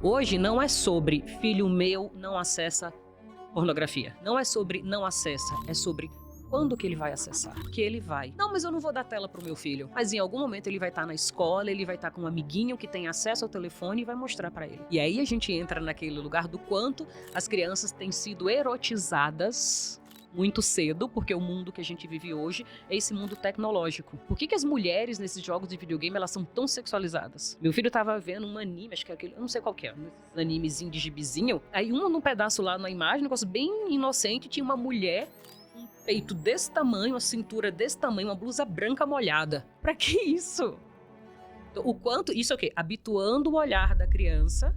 Hoje não é sobre filho meu não acessa pornografia. Não é sobre não acessa, é sobre quando que ele vai acessar. Que ele vai. Não, mas eu não vou dar tela pro meu filho. Mas em algum momento ele vai estar na escola, ele vai estar com um amiguinho que tem acesso ao telefone e vai mostrar pra ele. E aí a gente entra naquele lugar do quanto as crianças têm sido erotizadas muito cedo, porque o mundo que a gente vive hoje é esse mundo tecnológico. Por que as mulheres nesses jogos de videogame, elas são tão sexualizadas? Meu filho tava vendo um anime, acho que é aquele, eu não sei qual que é, um animezinho de gibizinho. Aí num pedaço lá na imagem, um negócio bem inocente, tinha uma mulher, um peito desse tamanho, uma cintura desse tamanho, uma blusa branca molhada. Pra que isso? O quanto, isso é o quê? Habituando o olhar da criança.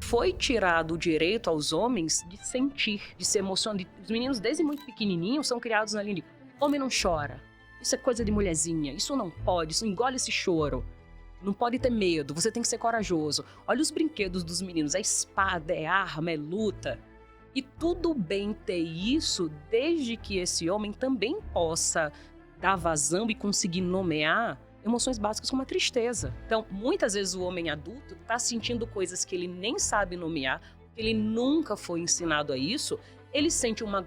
Foi tirado o direito aos homens de sentir, de se emocionar. Os meninos, desde muito pequenininhos, são criados na linha de homem não chora, isso é coisa de mulherzinha, isso não pode, isso engole esse choro. Não pode ter medo, você tem que ser corajoso. Olha os brinquedos dos meninos, é espada, é arma, é luta. E tudo bem ter isso, desde que esse homem também possa dar vazão e conseguir nomear emoções básicas como a tristeza. Então, muitas vezes o homem adulto está sentindo coisas que ele nem sabe nomear, porque ele nunca foi ensinado a isso. Ele sente uma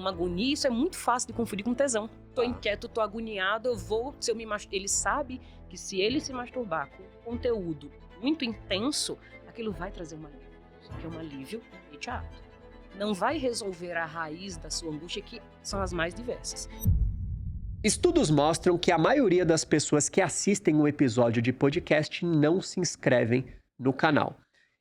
agonia, isso é muito fácil de confundir com tesão. Tô inquieto, tô agoniado, eu vou... Se eu me Ele sabe que se ele se masturbar com conteúdo muito intenso, aquilo vai trazer um alívio. Só que é um alívio imediato. Não vai resolver a raiz da sua angústia, que são as mais diversas. Estudos mostram que a maioria das pessoas que assistem um episódio de podcast não se inscrevem no canal.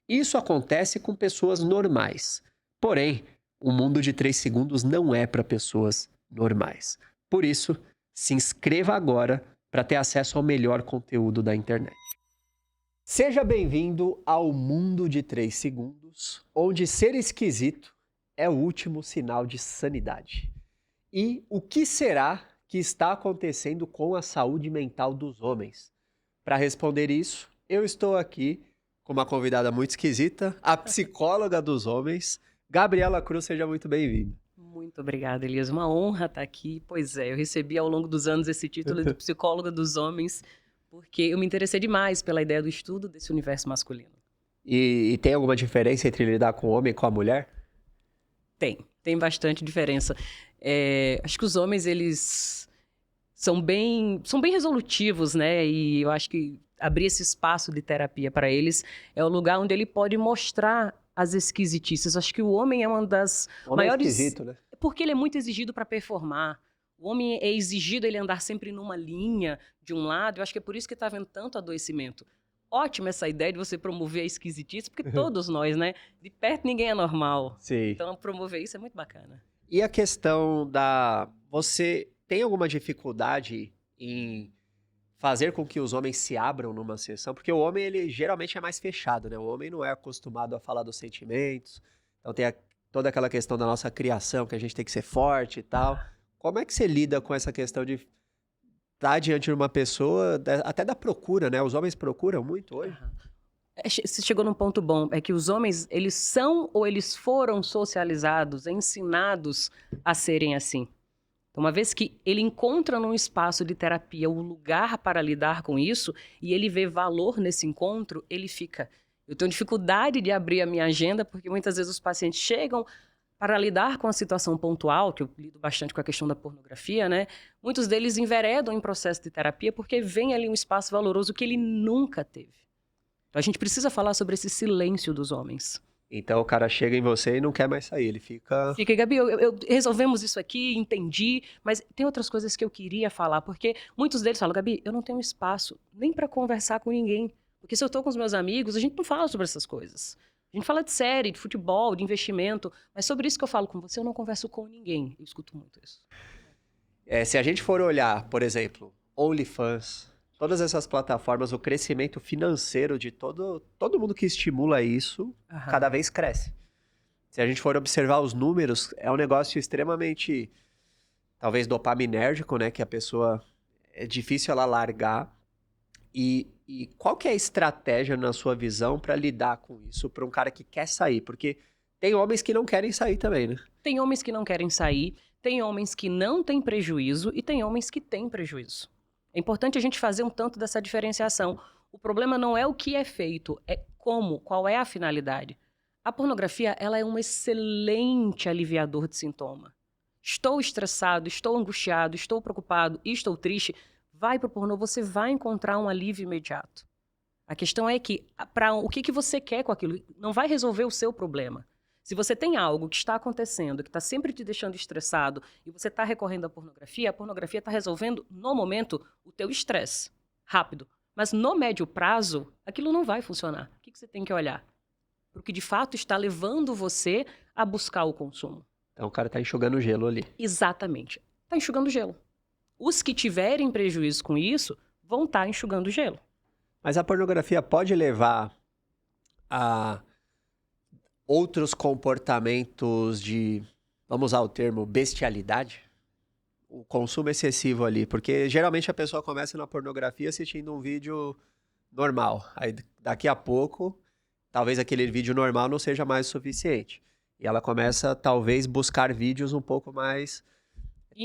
Isso acontece com pessoas normais. Porém, o mundo de 3 segundos não é para pessoas normais. Por isso, se inscreva agora para ter acesso ao melhor conteúdo da internet. Seja bem-vindo ao mundo de 3 segundos, onde ser esquisito é o último sinal de sanidade. E o que será que está acontecendo com a saúde mental dos homens? Para responder isso, eu estou aqui com uma convidada muito esquisita, a psicóloga dos homens, Gabriela Cruz. Seja muito bem-vinda. Muito obrigada, Elias. Uma honra estar aqui. Pois é, eu recebi ao longo dos anos esse título de psicóloga dos homens, porque eu me interessei demais pela ideia do estudo desse universo masculino. E tem alguma diferença entre lidar com o homem e com a mulher? Tem bastante diferença. Acho que os homens, eles são bem resolutivos, né? E eu acho que abrir esse espaço de terapia para eles é o lugar onde ele pode mostrar as esquisitices. Acho que o homem é uma das maiores... É esquisito, né? Porque ele é muito exigido para performar. O homem é exigido ele andar sempre numa linha de um lado. Eu acho que é por isso que está havendo tanto adoecimento. Ótima essa ideia de você promover a esquisitice, porque todos nós, né? De perto ninguém é normal. Sim. Então promover isso é muito bacana. E a questão da... Você tem alguma dificuldade em fazer com que os homens se abram numa sessão? Porque o homem, ele geralmente é mais fechado, né? O homem não é acostumado a falar dos sentimentos. Então tem toda aquela questão da nossa criação, que a gente tem que ser forte e tal. Como é que você lida com essa questão de estar diante de uma pessoa, até da procura, né? Os homens procuram muito hoje. Você chegou num ponto bom, é que os homens, eles são ou eles foram socializados, ensinados a serem assim. Então, uma vez que ele encontra num espaço de terapia o lugar para lidar com isso, e ele vê valor nesse encontro, ele fica... Eu tenho dificuldade de abrir a minha agenda, porque muitas vezes os pacientes chegam para lidar com a situação pontual, que eu lido bastante com a questão da pornografia, né? Muitos deles enveredam em processo de terapia porque vem ali um espaço valoroso que ele nunca teve. Então, a gente precisa falar sobre esse silêncio dos homens. Então o cara chega em você e não quer mais sair, ele fica... Fica, Gabi, resolvemos isso aqui, entendi, mas tem outras coisas que eu queria falar, porque muitos deles falam, Gabi, eu não tenho espaço nem para conversar com ninguém, porque se eu estou com os meus amigos, a gente não fala sobre essas coisas. A gente fala de série, de futebol, de investimento, mas sobre isso que eu falo com você, eu não converso com ninguém. Eu escuto muito isso. Se a gente for olhar, por exemplo, OnlyFans, todas essas plataformas, o crescimento financeiro de todo mundo que estimula isso, cada vez cresce. Se a gente for observar os números, é um negócio extremamente, talvez, dopaminérgico, né? Que a pessoa, é difícil ela largar. E qual que é a estratégia, na sua visão, para lidar com isso, para um cara que quer sair? Porque tem homens que não querem sair também, né? Tem homens que não querem sair, tem homens que não têm prejuízo e tem homens que têm prejuízo. É importante a gente fazer um tanto dessa diferenciação. O problema não é o que é feito, é como, qual é a finalidade. A pornografia, ela é um excelente aliviador de sintoma. Estou estressado, estou angustiado, estou preocupado, estou triste. Vai pro pornô, você vai encontrar um alívio imediato. A questão é que, o que você quer com aquilo? Não vai resolver o seu problema. Se você tem algo que está acontecendo, que está sempre te deixando estressado, e você está recorrendo à pornografia, a pornografia está resolvendo, no momento, o teu estresse. Rápido. Mas no médio prazo, aquilo não vai funcionar. O que você tem que olhar? Porque, de fato, está levando você a buscar o consumo. Então o cara tá enxugando gelo ali. Exatamente. Está enxugando gelo. Os que tiverem prejuízo com isso vão estar enxugando gelo. Mas a pornografia pode levar a outros comportamentos de, vamos usar o termo, bestialidade? O consumo excessivo ali. Porque geralmente a pessoa começa na pornografia assistindo um vídeo normal. Aí daqui a pouco, talvez aquele vídeo normal não seja mais o suficiente. E ela começa, talvez, buscar vídeos um pouco mais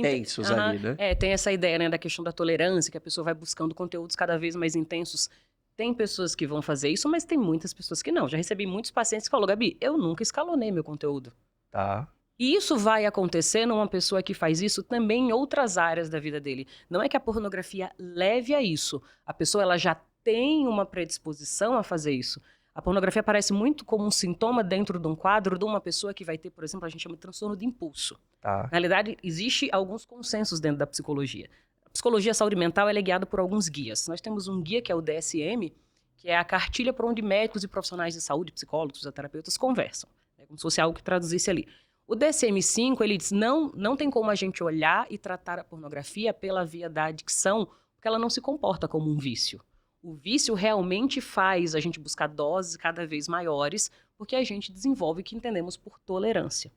tensos ali, né? Tem essa ideia, né, da questão da tolerância, que a pessoa vai buscando conteúdos cada vez mais intensos. Tem pessoas que vão fazer isso, mas tem muitas pessoas que não. Já recebi muitos pacientes que falaram, Gabi, eu nunca escalonei meu conteúdo. Tá. E isso vai acontecer numa pessoa que faz isso também em outras áreas da vida dele. Não é que a pornografia leve a isso. A pessoa ela já tem uma predisposição a fazer isso. A pornografia aparece muito como um sintoma dentro de um quadro de uma pessoa que vai ter, por exemplo, a gente chama de transtorno de impulso. Tá. Na realidade, existe alguns consensos dentro da psicologia. A psicologia saúde mental ela é guiada por alguns guias. Nós temos um guia que é o DSM, que é a cartilha por onde médicos e profissionais de saúde, psicólogos, fisioterapeutas conversam. É como se fosse algo que traduzisse ali. O DSM-5, ele diz, não tem como a gente olhar e tratar a pornografia pela via da adicção, porque ela não se comporta como um vício. O vício realmente faz a gente buscar doses cada vez maiores, porque a gente desenvolve o que entendemos por tolerância.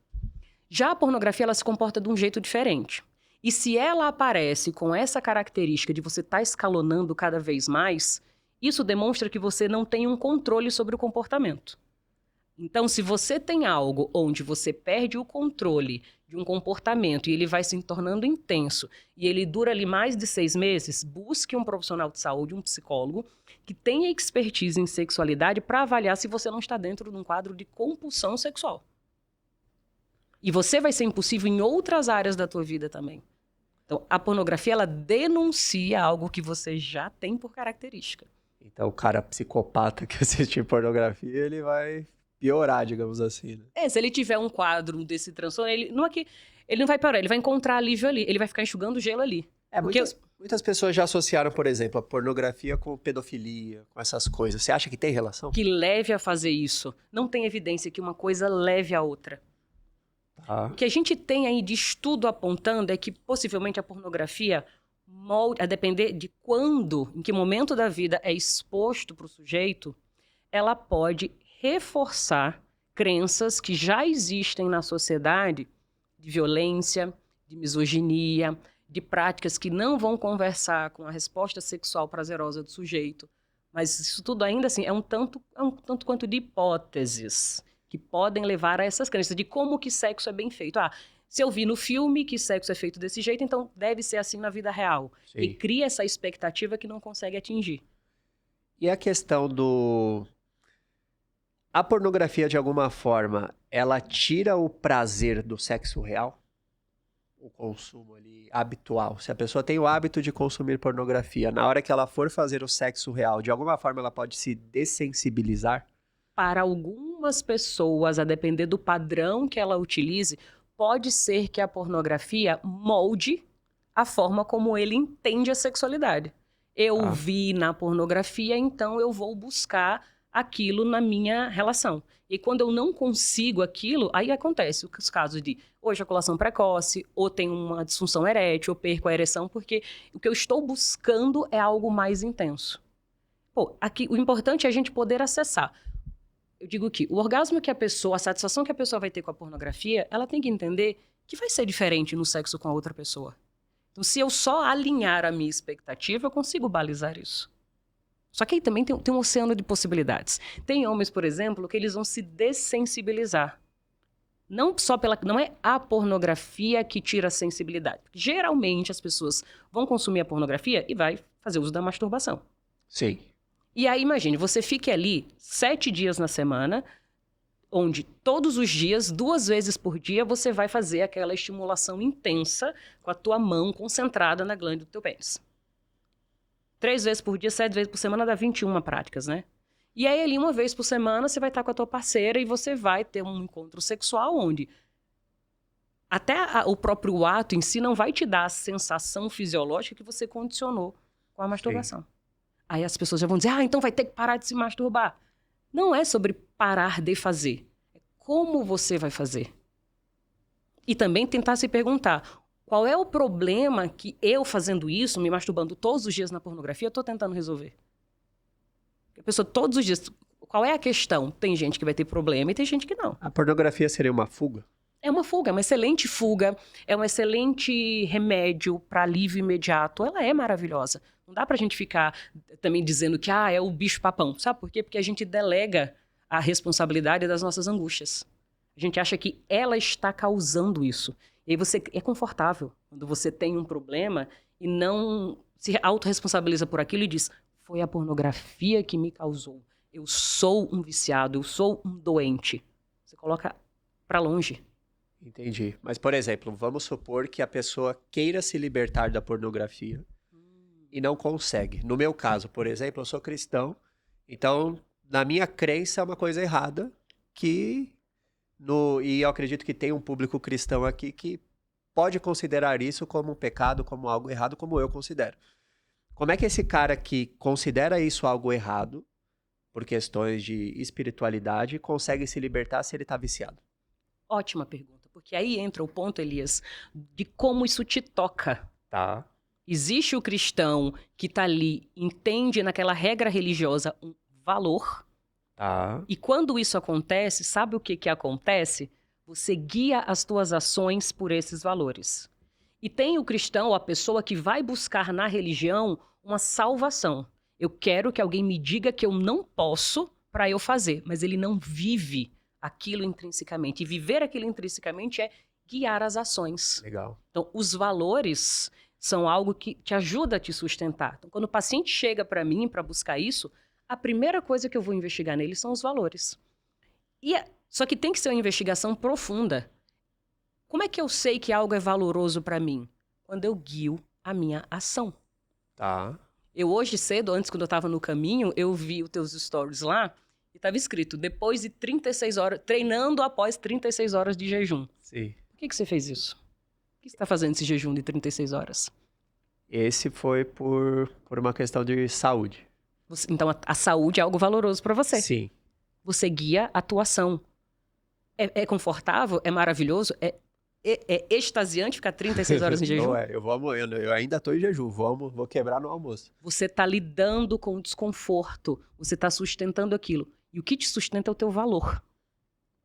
Já a pornografia, ela se comporta de um jeito diferente. E se ela aparece com essa característica de você estar escalonando cada vez mais, isso demonstra que você não tem um controle sobre o comportamento. Então, se você tem algo onde você perde o controle de um comportamento e ele vai se tornando intenso e ele dura ali mais de 6 meses, busque um profissional de saúde, um psicólogo, que tenha expertise em sexualidade para avaliar se você não está dentro de um quadro de compulsão sexual. E você vai ser impulsivo em outras áreas da tua vida também. Então, a pornografia, ela denuncia algo que você já tem por característica. Então, o cara psicopata que assiste pornografia, ele vai piorar, digamos assim, né? Se ele tiver um quadro desse transtorno, ele não vai parar, ele vai encontrar alívio ali, ele vai ficar enxugando gelo ali. Muitas pessoas já associaram, por exemplo, a pornografia com pedofilia, com essas coisas. Você acha que tem relação? Que leve a fazer isso. Não tem evidência que uma coisa leve a outra. O que a gente tem aí de estudo apontando é que possivelmente a pornografia, a depender de quando, em que momento da vida é exposto para o sujeito, ela pode reforçar crenças que já existem na sociedade de violência, de misoginia, de práticas que não vão conversar com a resposta sexual prazerosa do sujeito. Mas isso tudo ainda assim é um tanto quanto de hipóteses que podem levar a essas crenças de como que sexo é bem feito. Se eu vi no filme que sexo é feito desse jeito, então deve ser assim na vida real. Sim. E cria essa expectativa que não consegue atingir. E a questão do... A pornografia, de alguma forma, ela tira o prazer do sexo real? O consumo ali habitual. Se a pessoa tem o hábito de consumir pornografia, na hora que ela for fazer o sexo real, de alguma forma ela pode se dessensibilizar? Para algumas pessoas, a depender do padrão que ela utilize, pode ser que a pornografia molde a forma como ele entende a sexualidade. Eu vi na pornografia, então eu vou buscar aquilo na minha relação. E quando eu não consigo aquilo, aí acontece os casos de ou ejaculação precoce, ou tem uma disfunção erétil, ou perco a ereção, porque o que eu estou buscando é algo mais intenso. Aqui, o importante é a gente poder acessar. Eu digo que o orgasmo que a satisfação que a pessoa vai ter com a pornografia, ela tem que entender que vai ser diferente no sexo com a outra pessoa. Então, se eu só alinhar a minha expectativa, eu consigo balizar isso. Só que aí também tem um oceano de possibilidades. Tem homens, por exemplo, que eles vão se dessensibilizar. Não é a pornografia que tira a sensibilidade. Geralmente as pessoas vão consumir a pornografia e vai fazer uso da masturbação. Sim. E aí, imagine, você fique ali 7 dias na semana, onde todos os dias, 2 vezes por dia, você vai fazer aquela estimulação intensa com a tua mão concentrada na glândula do teu pênis. 3 vezes por dia, 7 vezes por semana, dá 21 práticas, né? E aí, ali, 1 vez por semana, você vai estar com a tua parceira e você vai ter um encontro sexual onde até o próprio ato em si não vai te dar a sensação fisiológica que você condicionou com a masturbação. Sim. Aí as pessoas já vão dizer, então vai ter que parar de se masturbar. Não é sobre parar de fazer. É como você vai fazer. E também tentar se perguntar, qual é o problema que eu fazendo isso, me masturbando todos os dias na pornografia, estou tentando resolver? A pessoa todos os dias, qual é a questão? Tem gente que vai ter problema e tem gente que não. A pornografia seria uma fuga? É uma fuga, é uma excelente fuga, é um excelente remédio para alívio imediato. Ela é maravilhosa. Não dá pra gente ficar também dizendo que é o bicho-papão. Sabe por quê? Porque a gente delega a responsabilidade das nossas angústias. A gente acha que ela está causando isso. E aí você é confortável quando você tem um problema e não se autorresponsabiliza por aquilo e diz, foi a pornografia que me causou. Eu sou um viciado, eu sou um doente. Você coloca pra longe. Entendi. Mas, por exemplo, vamos supor que a pessoa queira se libertar da pornografia e não consegue. No meu caso, por exemplo, eu sou cristão, então, na minha crença, é uma coisa errada e eu acredito que tem um público cristão aqui que pode considerar isso como um pecado, como algo errado, como eu considero. Como é que esse cara que considera isso algo errado, por questões de espiritualidade, consegue se libertar se ele está viciado? Ótima pergunta. Porque aí entra o ponto, Elias, de como isso te toca. Tá. Existe o cristão que tá ali, entende naquela regra religiosa um valor. Tá. E quando isso acontece, sabe o que acontece? Você guia as tuas ações por esses valores. E tem o cristão, ou a pessoa que vai buscar na religião uma salvação. Eu quero que alguém me diga que eu não posso para eu fazer, mas ele não vive aquilo intrinsecamente. E viver aquilo intrinsecamente é guiar as ações. Legal. Então, os valores são algo que te ajuda a te sustentar. Então, quando o paciente chega para mim para buscar isso, a primeira coisa que eu vou investigar nele são os valores. Só que tem que ser uma investigação profunda. Como é que eu sei que algo é valoroso para mim? Quando eu guio a minha ação. Tá. Eu hoje cedo, antes quando eu estava no caminho, eu vi os teus stories lá, e estava escrito, depois de 36 horas, treinando após 36 horas de jejum. Sim. Por que você fez isso? Por que você está fazendo esse jejum de 36 horas? Esse foi por uma questão de saúde. Então, a saúde é algo valoroso para você. Sim. Você guia a tua ação. É confortável? É maravilhoso? É extasiante ficar 36 horas em jejum? Não é, eu ainda estou em jejum, vou quebrar no almoço. Você está lidando com o desconforto, você está sustentando aquilo. E o que te sustenta é o teu valor.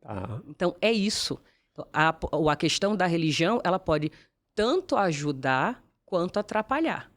Tá. Então, é isso. Então, a questão da religião, ela pode tanto ajudar quanto atrapalhar.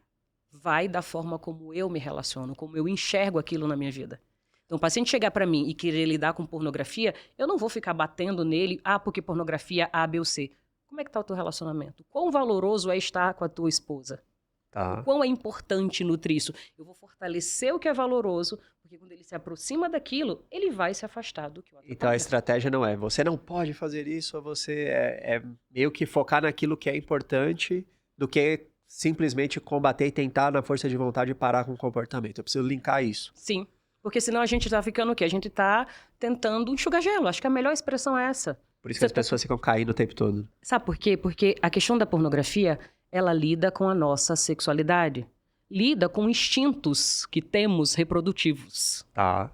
Vai da forma como eu me relaciono, como eu enxergo aquilo na minha vida. Então, o paciente chegar para mim e querer lidar com pornografia, eu não vou ficar batendo nele, porque pornografia A, B ou C. Como é que está o teu relacionamento? Quão valoroso é estar com a tua esposa? Tá. Quão é importante nutrir isso? Eu vou fortalecer o que é valoroso, porque quando ele se aproxima daquilo, ele vai se afastar do que o atrapalha. Então a estratégia não é, você não pode fazer isso, ou você é meio que focar naquilo que é importante, do que simplesmente combater e tentar na força de vontade parar com o comportamento. Eu preciso linkar isso. Sim, porque senão a gente tá ficando o quê? A gente tá tentando enxugar gelo. Acho que a melhor expressão é essa. Por isso que as pessoas ficam caindo o tempo todo. Sabe por quê? Porque a questão da pornografia, ela lida com a nossa sexualidade. Lida com instintos que temos reprodutivos. Tá.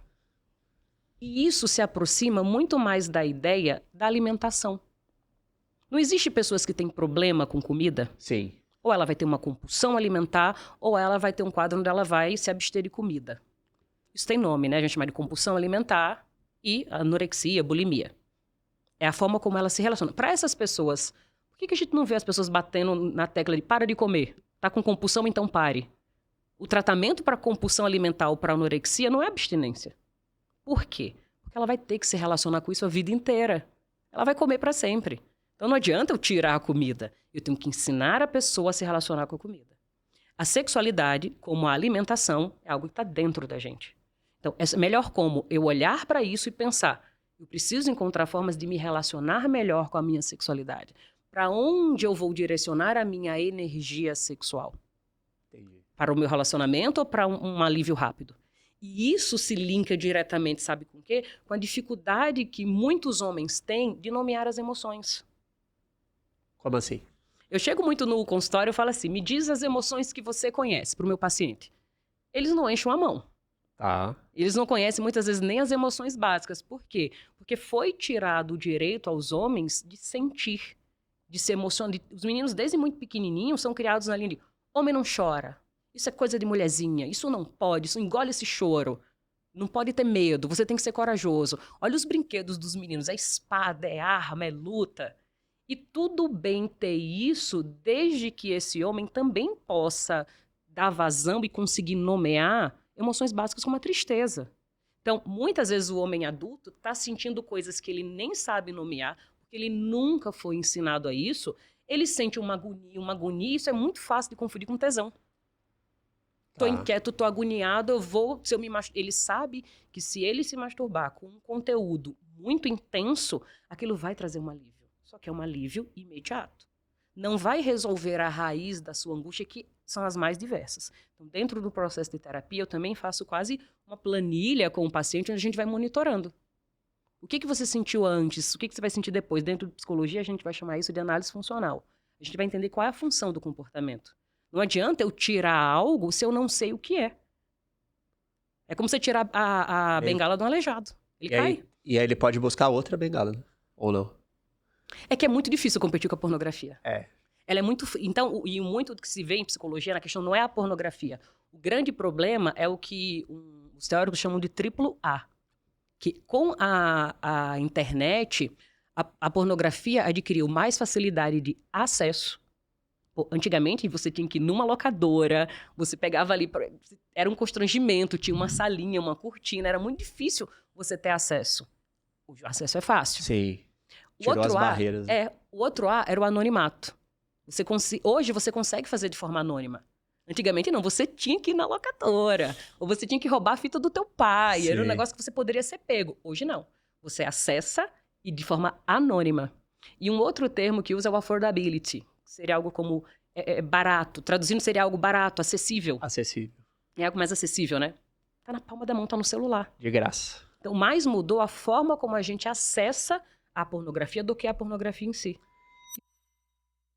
E isso se aproxima muito mais da ideia da alimentação. Não existe pessoas que têm problema com comida? Sim. Ou ela vai ter uma compulsão alimentar, ou ela vai ter um quadro onde ela vai se abster de comida. Isso tem nome, né? A gente chama de compulsão alimentar e anorexia, bulimia. É a forma como ela se relaciona. Para essas pessoas, por que a gente não vê as pessoas batendo na tecla de para de comer? Tá com compulsão, então pare. O tratamento para compulsão alimentar ou para anorexia não é abstinência. Por quê? Porque ela vai ter que se relacionar com isso a vida inteira. Ela vai comer para sempre. Então não adianta eu tirar a comida. Eu tenho que ensinar a pessoa a se relacionar com a comida. A sexualidade, como a alimentação, é algo que está dentro da gente. Então, é melhor como eu olhar para isso e pensar, eu preciso encontrar formas de me relacionar melhor com a minha sexualidade. Para onde eu vou direcionar a minha energia sexual? Entendi. Para o meu relacionamento ou para um alívio rápido? E isso se linka diretamente, sabe com o quê? Com a dificuldade que muitos homens têm de nomear as emoções. Como assim? Eu chego muito no consultório e falo assim, me diz as emoções que você conhece para o meu paciente. Eles não enchem a mão. Tá. Eles não conhecem muitas vezes nem as emoções básicas. Por quê? Porque foi tirado o direito aos homens de sentir, de se emocionar. Os meninos, desde muito pequenininhos, são criados na linha de homem não chora. Isso é coisa de mulherzinha. Isso não pode. Isso engole esse choro. Não pode ter medo. Você tem que ser corajoso. Olha os brinquedos dos meninos. É espada, é arma, é luta. E tudo bem ter isso, desde que esse homem também possa dar vazão e conseguir nomear emoções básicas como a tristeza. Então, muitas vezes o homem adulto está sentindo coisas que ele nem sabe nomear, porque ele nunca foi ensinado a isso. Ele sente uma agonia, isso é muito fácil de confundir com tesão. Tô inquieto, tô agoniado, eu vou... Ele sabe que se ele se masturbar com um conteúdo muito intenso, aquilo vai trazer um alívio. Só que é um alívio imediato. Não vai resolver a raiz da sua angústia, que são as mais diversas. Então, dentro do processo de terapia, eu também faço quase uma planilha com o paciente, onde a gente vai monitorando. O que você sentiu antes? O que você vai sentir depois? Dentro de psicologia, a gente vai chamar isso de análise funcional. A gente vai entender qual é a função do comportamento. Não adianta eu tirar algo se eu não sei o que é. É como você tirar a bengala de um aleijado. Ele cai. E aí ele pode buscar outra bengala, né? Ou não? É que é muito difícil competir com a pornografia. É. Ela é muito... Então, e muito do que se vê em psicologia, na questão não é a pornografia. O grande problema é o que os teóricos chamam de triplo A. Que com a internet, a pornografia adquiriu mais facilidade de acesso. Pô, antigamente, você tinha que ir numa locadora, você pegava ali... Era um constrangimento, tinha uma salinha, uma cortina, era muito difícil você ter acesso. Hoje o acesso é fácil. Sim. Tirou as barreiras. O outro A era o anonimato. Hoje você consegue fazer de forma anônima. Antigamente não, você tinha que ir na locadora, ou você tinha que roubar a fita do teu pai, Sim. era um negócio que você poderia ser pego. Hoje não, você acessa e de forma anônima. E um outro termo que usa é o affordability, que seria algo como barato, traduzindo seria algo barato, acessível. Acessível. É algo mais acessível, né? Tá na palma da mão, tá no celular. De graça. Então mais mudou a forma como a gente acessa a pornografia do que a pornografia em si.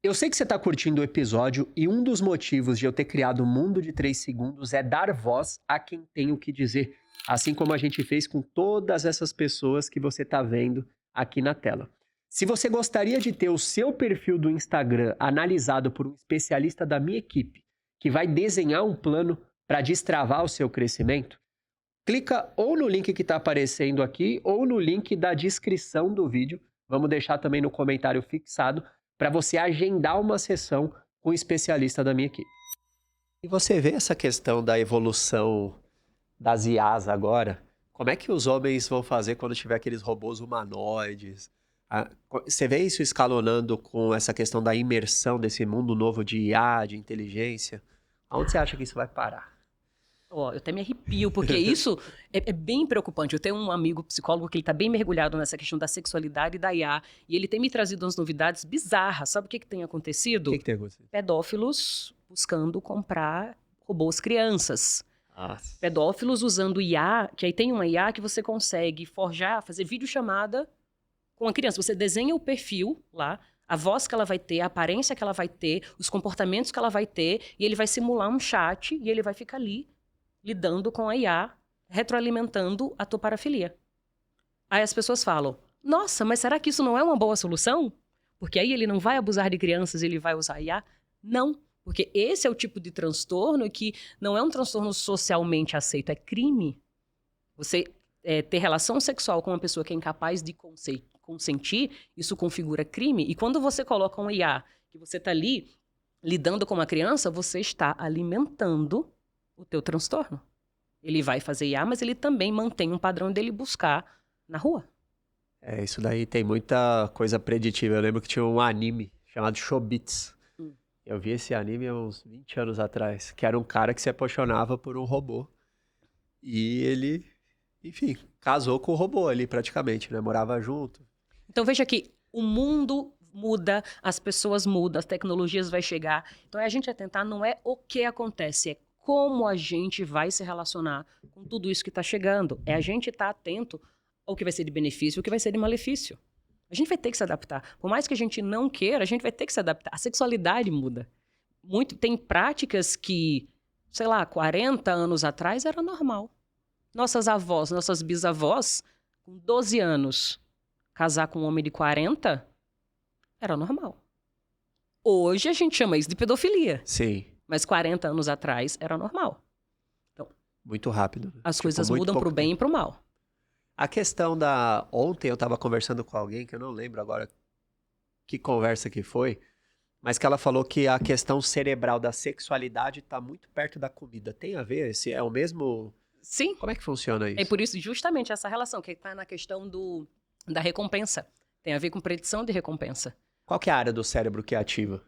Eu sei que você está curtindo o episódio e um dos motivos de eu ter criado o Mundo de 3 Segundos é dar voz a quem tem o que dizer, assim como a gente fez com todas essas pessoas que você está vendo aqui na tela. Se você gostaria de ter o seu perfil do Instagram analisado por um especialista da minha equipe, que vai desenhar um plano para destravar o seu crescimento, clica ou no link que está aparecendo aqui ou no link da descrição do vídeo. Vamos deixar também no comentário fixado para você agendar uma sessão com um especialista da minha equipe. E você vê essa questão da evolução das IAs agora? Como é que os homens vão fazer quando tiver aqueles robôs humanoides? Você vê isso escalonando com essa questão da imersão desse mundo novo de IA, de inteligência? Aonde você acha que isso vai parar? Eu até me arrepio, porque isso é bem preocupante. Eu tenho um amigo psicólogo que ele tá bem mergulhado nessa questão da sexualidade e da IA, e ele tem me trazido umas novidades bizarras. Sabe o que tem acontecido? O que tem acontecido? Pedófilos buscando comprar robôs crianças. Nossa. Pedófilos usando IA, que aí tem uma IA que você consegue forjar, fazer videochamada com a criança. Você desenha o perfil lá, a voz que ela vai ter, a aparência que ela vai ter, os comportamentos que ela vai ter, e ele vai simular um chat e ele vai ficar ali lidando com a IA, retroalimentando a tua parafilia. Aí as pessoas falam, nossa, mas será que isso não é uma boa solução? Porque aí ele não vai abusar de crianças, ele vai usar IA? Não, porque esse é o tipo de transtorno que não é um transtorno socialmente aceito, é crime. Você ter relação sexual com uma pessoa que é incapaz de consentir, isso configura crime. E quando você coloca um IA, que você está ali lidando com uma criança, você está alimentando o teu transtorno. Ele vai fazer IA, mas ele também mantém um padrão dele buscar na rua. Isso daí tem muita coisa preditiva. Eu lembro que tinha um anime chamado Chobits. Eu vi esse anime há uns 20 anos atrás, que era um cara que se apaixonava por um robô. E ele enfim, casou com o robô ali praticamente, né? Morava junto. Então veja que o mundo muda, as pessoas mudam, as tecnologias vai chegar. Então a gente tentar não é o que acontece, é como a gente vai se relacionar com tudo isso que está chegando. É a gente estar atento ao que vai ser de benefício e o que vai ser de malefício. A gente vai ter que se adaptar. Por mais que a gente não queira, a gente vai ter que se adaptar. A sexualidade muda. Tem práticas que, sei lá, 40 anos atrás era normal. Nossas avós, nossas bisavós, com 12 anos, casar com um homem de 40 era normal. Hoje a gente chama isso de pedofilia. Sim. Mas 40 anos atrás era normal. Então, muito rápido. Né? As coisas mudam pro bem e pro mal. A questão da... Ontem eu tava conversando com alguém, que eu não lembro agora que conversa que foi, mas que ela falou que a questão cerebral da sexualidade tá muito perto da comida. Tem a ver? É o mesmo... Sim. Como é que funciona isso? É por isso justamente essa relação, que tá na questão da recompensa. Tem a ver com predição de recompensa. Qual que é a área do cérebro que ativa?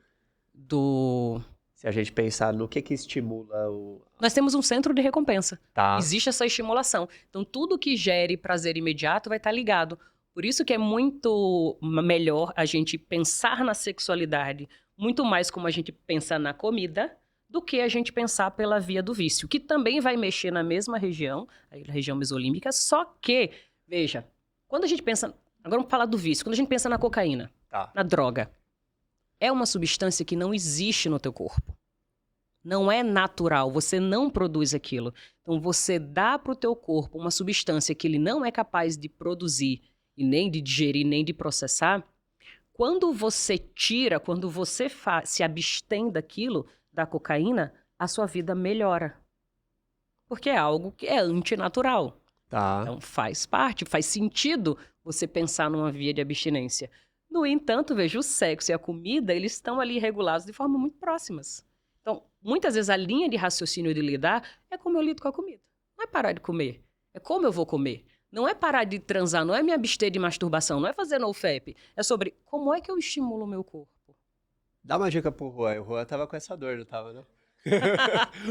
Se a gente pensar no que estimula o... Nós temos um centro de recompensa. Tá. Existe essa estimulação. Então, tudo que gere prazer imediato vai estar ligado. Por isso que é muito melhor a gente pensar na sexualidade muito mais como a gente pensa na comida do que a gente pensar pela via do vício, que também vai mexer na mesma região, a região mesolímbica, só que, veja, quando a gente pensa... Agora vamos falar do vício. Quando a gente pensa na cocaína, na droga, é uma substância que não existe no teu corpo. Não é natural, você não produz aquilo. Então, você dá para o teu corpo uma substância que ele não é capaz de produzir, e nem de digerir, nem de processar. Quando você tira, quando você se abstém daquilo, da cocaína, a sua vida melhora. Porque é algo que é antinatural. Tá. Então, faz parte, faz sentido você pensar numa via de abstinência. No entanto, veja, o sexo e a comida, eles estão ali regulados de forma muito próximas. Então, muitas vezes a linha de raciocínio de lidar é como eu lido com a comida. Não é parar de comer, é como eu vou comer. Não é parar de transar, não é me abster de masturbação, não é fazer nofap. É sobre como é que eu estimulo o meu corpo. Dá uma dica pro Juan. O Juan tava com essa dor, não tava, não?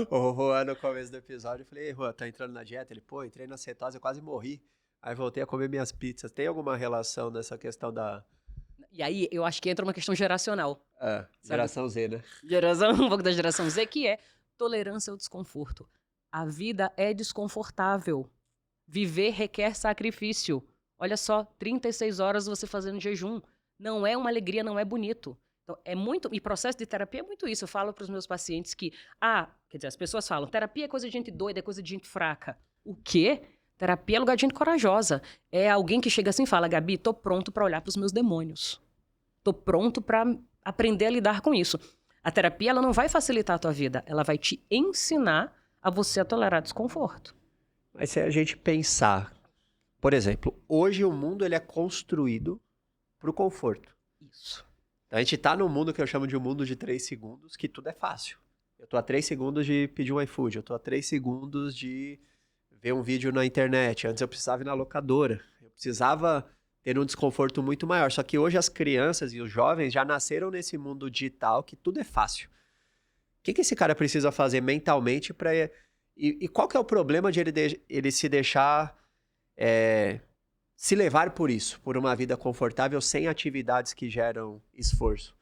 O Juan, no começo do episódio, eu falei, ei, Juan, tá entrando na dieta? Ele, pô, entrei na cetose, eu quase morri. Aí voltei a comer minhas pizzas. Tem alguma relação nessa questão da... E aí, eu acho que entra uma questão geracional. Geração Z, né? Um pouco da geração Z, que é tolerância ao desconforto. A vida é desconfortável. Viver requer sacrifício. Olha só, 36 horas você fazendo jejum. Não é uma alegria, não é bonito. Então, é muito... E processo de terapia é muito isso. Eu falo para os meus pacientes que... quer dizer, as pessoas falam, terapia é coisa de gente doida, é coisa de gente fraca. O quê? Terapia é lugar de gente corajosa. É alguém que chega assim e fala, Gabi, tô pronto para olhar para os meus demônios. Tô pronto para aprender a lidar com isso. A terapia, ela não vai facilitar a tua vida. Ela vai te ensinar a você a tolerar desconforto. Mas se a gente pensar, por exemplo, hoje o mundo ele é construído pro conforto. Isso. A gente tá num mundo que eu chamo de um mundo de 3 segundos, que tudo é fácil. Eu tô a 3 segundos de pedir um iFood, eu tô a 3 segundos de ver um vídeo na internet. Antes eu precisava ir na locadora, eu precisava ter um desconforto muito maior. Só que hoje as crianças e os jovens já nasceram nesse mundo digital que tudo é fácil. O que esse cara precisa fazer mentalmente para... E qual que é o problema de ele se deixar se levar por isso, por uma vida confortável sem atividades que geram esforço?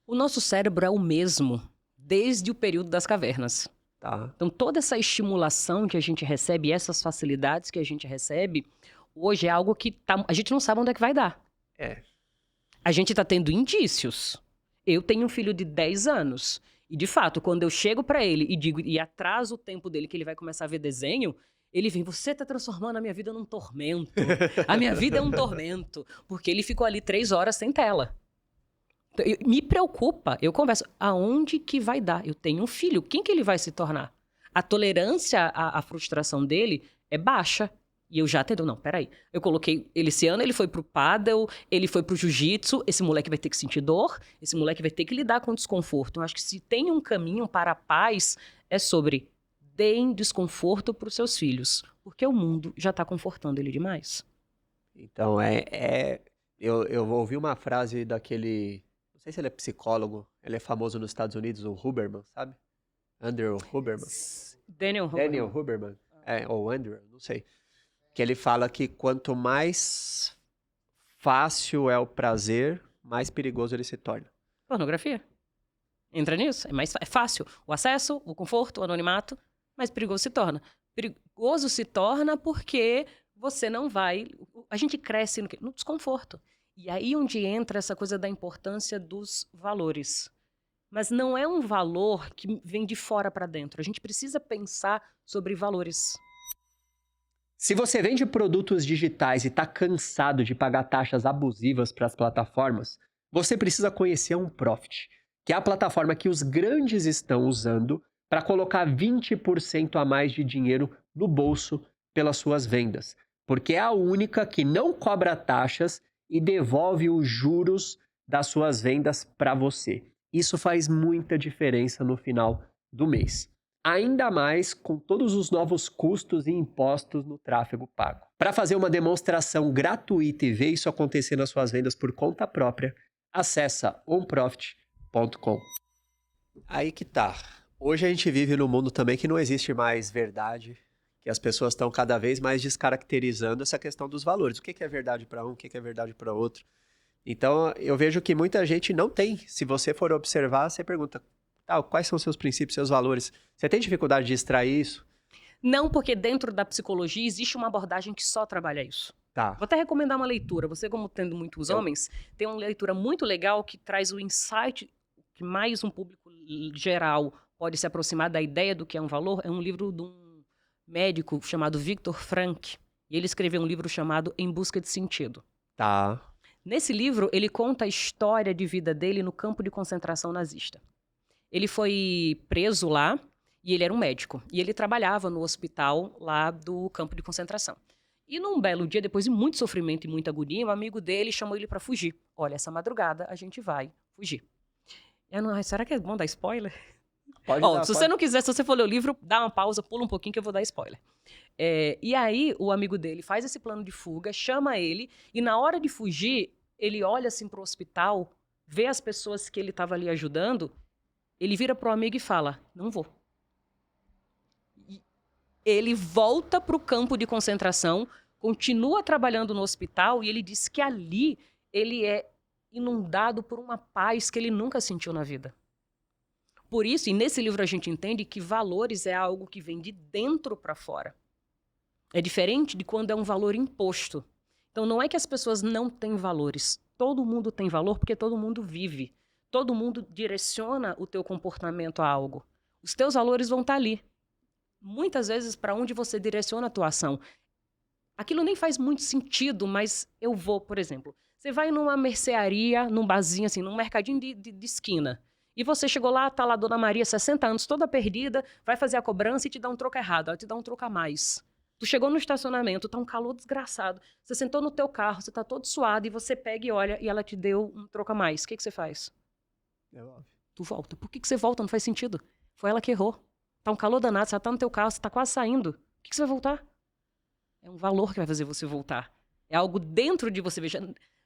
O nosso cérebro é o mesmo desde o período das cavernas. Tá. Então, toda essa estimulação que a gente recebe, essas facilidades que a gente recebe, hoje é algo que a gente não sabe onde é que vai dar. A gente está tendo indícios. Eu tenho um filho de 10 anos. E, de fato, quando eu chego para ele e digo e atraso o tempo dele que ele vai começar a ver desenho, ele vem, você tá transformando a minha vida num tormento. A minha vida é um tormento. Porque ele ficou ali 3 horas sem tela. Me preocupa, eu converso, aonde que vai dar? Eu tenho um filho, quem que ele vai se tornar? A tolerância à frustração dele é baixa. E eu já entendo, não, peraí. Eu coloquei ele esse ano, ele foi pro pádel, ele foi pro jiu-jitsu, esse moleque vai ter que sentir dor, esse moleque vai ter que lidar com desconforto. Eu acho que se tem um caminho para a paz, é sobre deem desconforto pros seus filhos, porque o mundo já tá confortando ele demais. Então, eu ouvi uma frase daquele... Não sei se ele é psicólogo, ele é famoso nos Estados Unidos, o Huberman, sabe? Andrew Huberman. Daniel Huberman. Ou Andrew, não sei. Que ele fala que quanto mais fácil é o prazer, mais perigoso ele se torna. Pornografia. Entra nisso. É fácil. O acesso, o conforto, o anonimato, mais perigoso se torna. Perigoso se torna porque você não vai... A gente cresce no desconforto. E aí onde entra essa coisa da importância dos valores. Mas não é um valor que vem de fora para dentro. A gente precisa pensar sobre valores. Se você vende produtos digitais e está cansado de pagar taxas abusivas para as plataformas, você precisa conhecer a Unprofit, que é a plataforma que os grandes estão usando para colocar 20% a mais de dinheiro no bolso pelas suas vendas, porque é a única que não cobra taxas e devolve os juros das suas vendas para você. Isso faz muita diferença no final do mês. Ainda mais com todos os novos custos e impostos no tráfego pago. Para fazer uma demonstração gratuita e ver isso acontecer nas suas vendas por conta própria, acessa onprofit.com. Aí que tá. Hoje a gente vive num mundo também que não existe mais verdade, que as pessoas estão cada vez mais descaracterizando essa questão dos valores. O que é verdade para um, o que é verdade para outro. Então, eu vejo que muita gente não tem. Se você for observar, você pergunta, quais são os seus princípios, seus valores? Você tem dificuldade de extrair isso? Não, porque dentro da psicologia existe uma abordagem que só trabalha isso. Tá. Vou até recomendar uma leitura. Você, como tendo muitos homens, tem uma leitura muito legal que traz o insight que mais um público geral pode se aproximar da ideia do que é um valor. É um livro de um médico chamado Viktor Frankl. E ele escreveu um livro chamado Em Busca de Sentido. Tá. Nesse livro, ele conta a história de vida dele no campo de concentração nazista. Ele foi preso lá e ele era um médico. E ele trabalhava no hospital lá do campo de concentração. E num belo dia, depois de muito sofrimento e muita agonia, um amigo dele chamou ele para fugir. Olha, essa madrugada a gente vai fugir. Eu não, será que é bom dar spoiler? Pode Ó, dar, se você não quiser, se você for ler o livro, dá uma pausa, pula um pouquinho que eu vou dar spoiler. E aí, o amigo dele faz esse plano de fuga, chama ele, e na hora de fugir, ele olha assim pro hospital, vê as pessoas que ele estava ali ajudando, ele vira pro amigo e fala, não vou. E ele volta pro campo de concentração, continua trabalhando no hospital, e ele diz que ali ele é inundado por uma paz que ele nunca sentiu na vida. Por isso, e nesse livro a gente entende que valores é algo que vem de dentro para fora. É diferente de quando é um valor imposto. Então não é que as pessoas não têm valores. Todo mundo tem valor porque todo mundo vive. Todo mundo direciona o teu comportamento a algo. Os teus valores vão estar ali. Muitas vezes para onde você direciona a tua ação. Aquilo nem faz muito sentido, mas eu vou, por exemplo. Você vai numa mercearia, num barzinho assim, num mercadinho de esquina. E você chegou lá, tá lá a Dona Maria, 60 anos, toda perdida, vai fazer a cobrança e te dá um troco errado, ela te dá um troco a mais. Tu chegou no estacionamento, tá um calor desgraçado, você sentou no teu carro, você tá todo suado e você pega e olha e ela te deu um troco a mais. O que você faz? Tu volta. Por que você volta? Não faz sentido. Foi ela que errou. Tá um calor danado, você tá no teu carro, você tá quase saindo. Por que você vai voltar? É um valor que vai fazer você voltar. É algo dentro de você. Veja,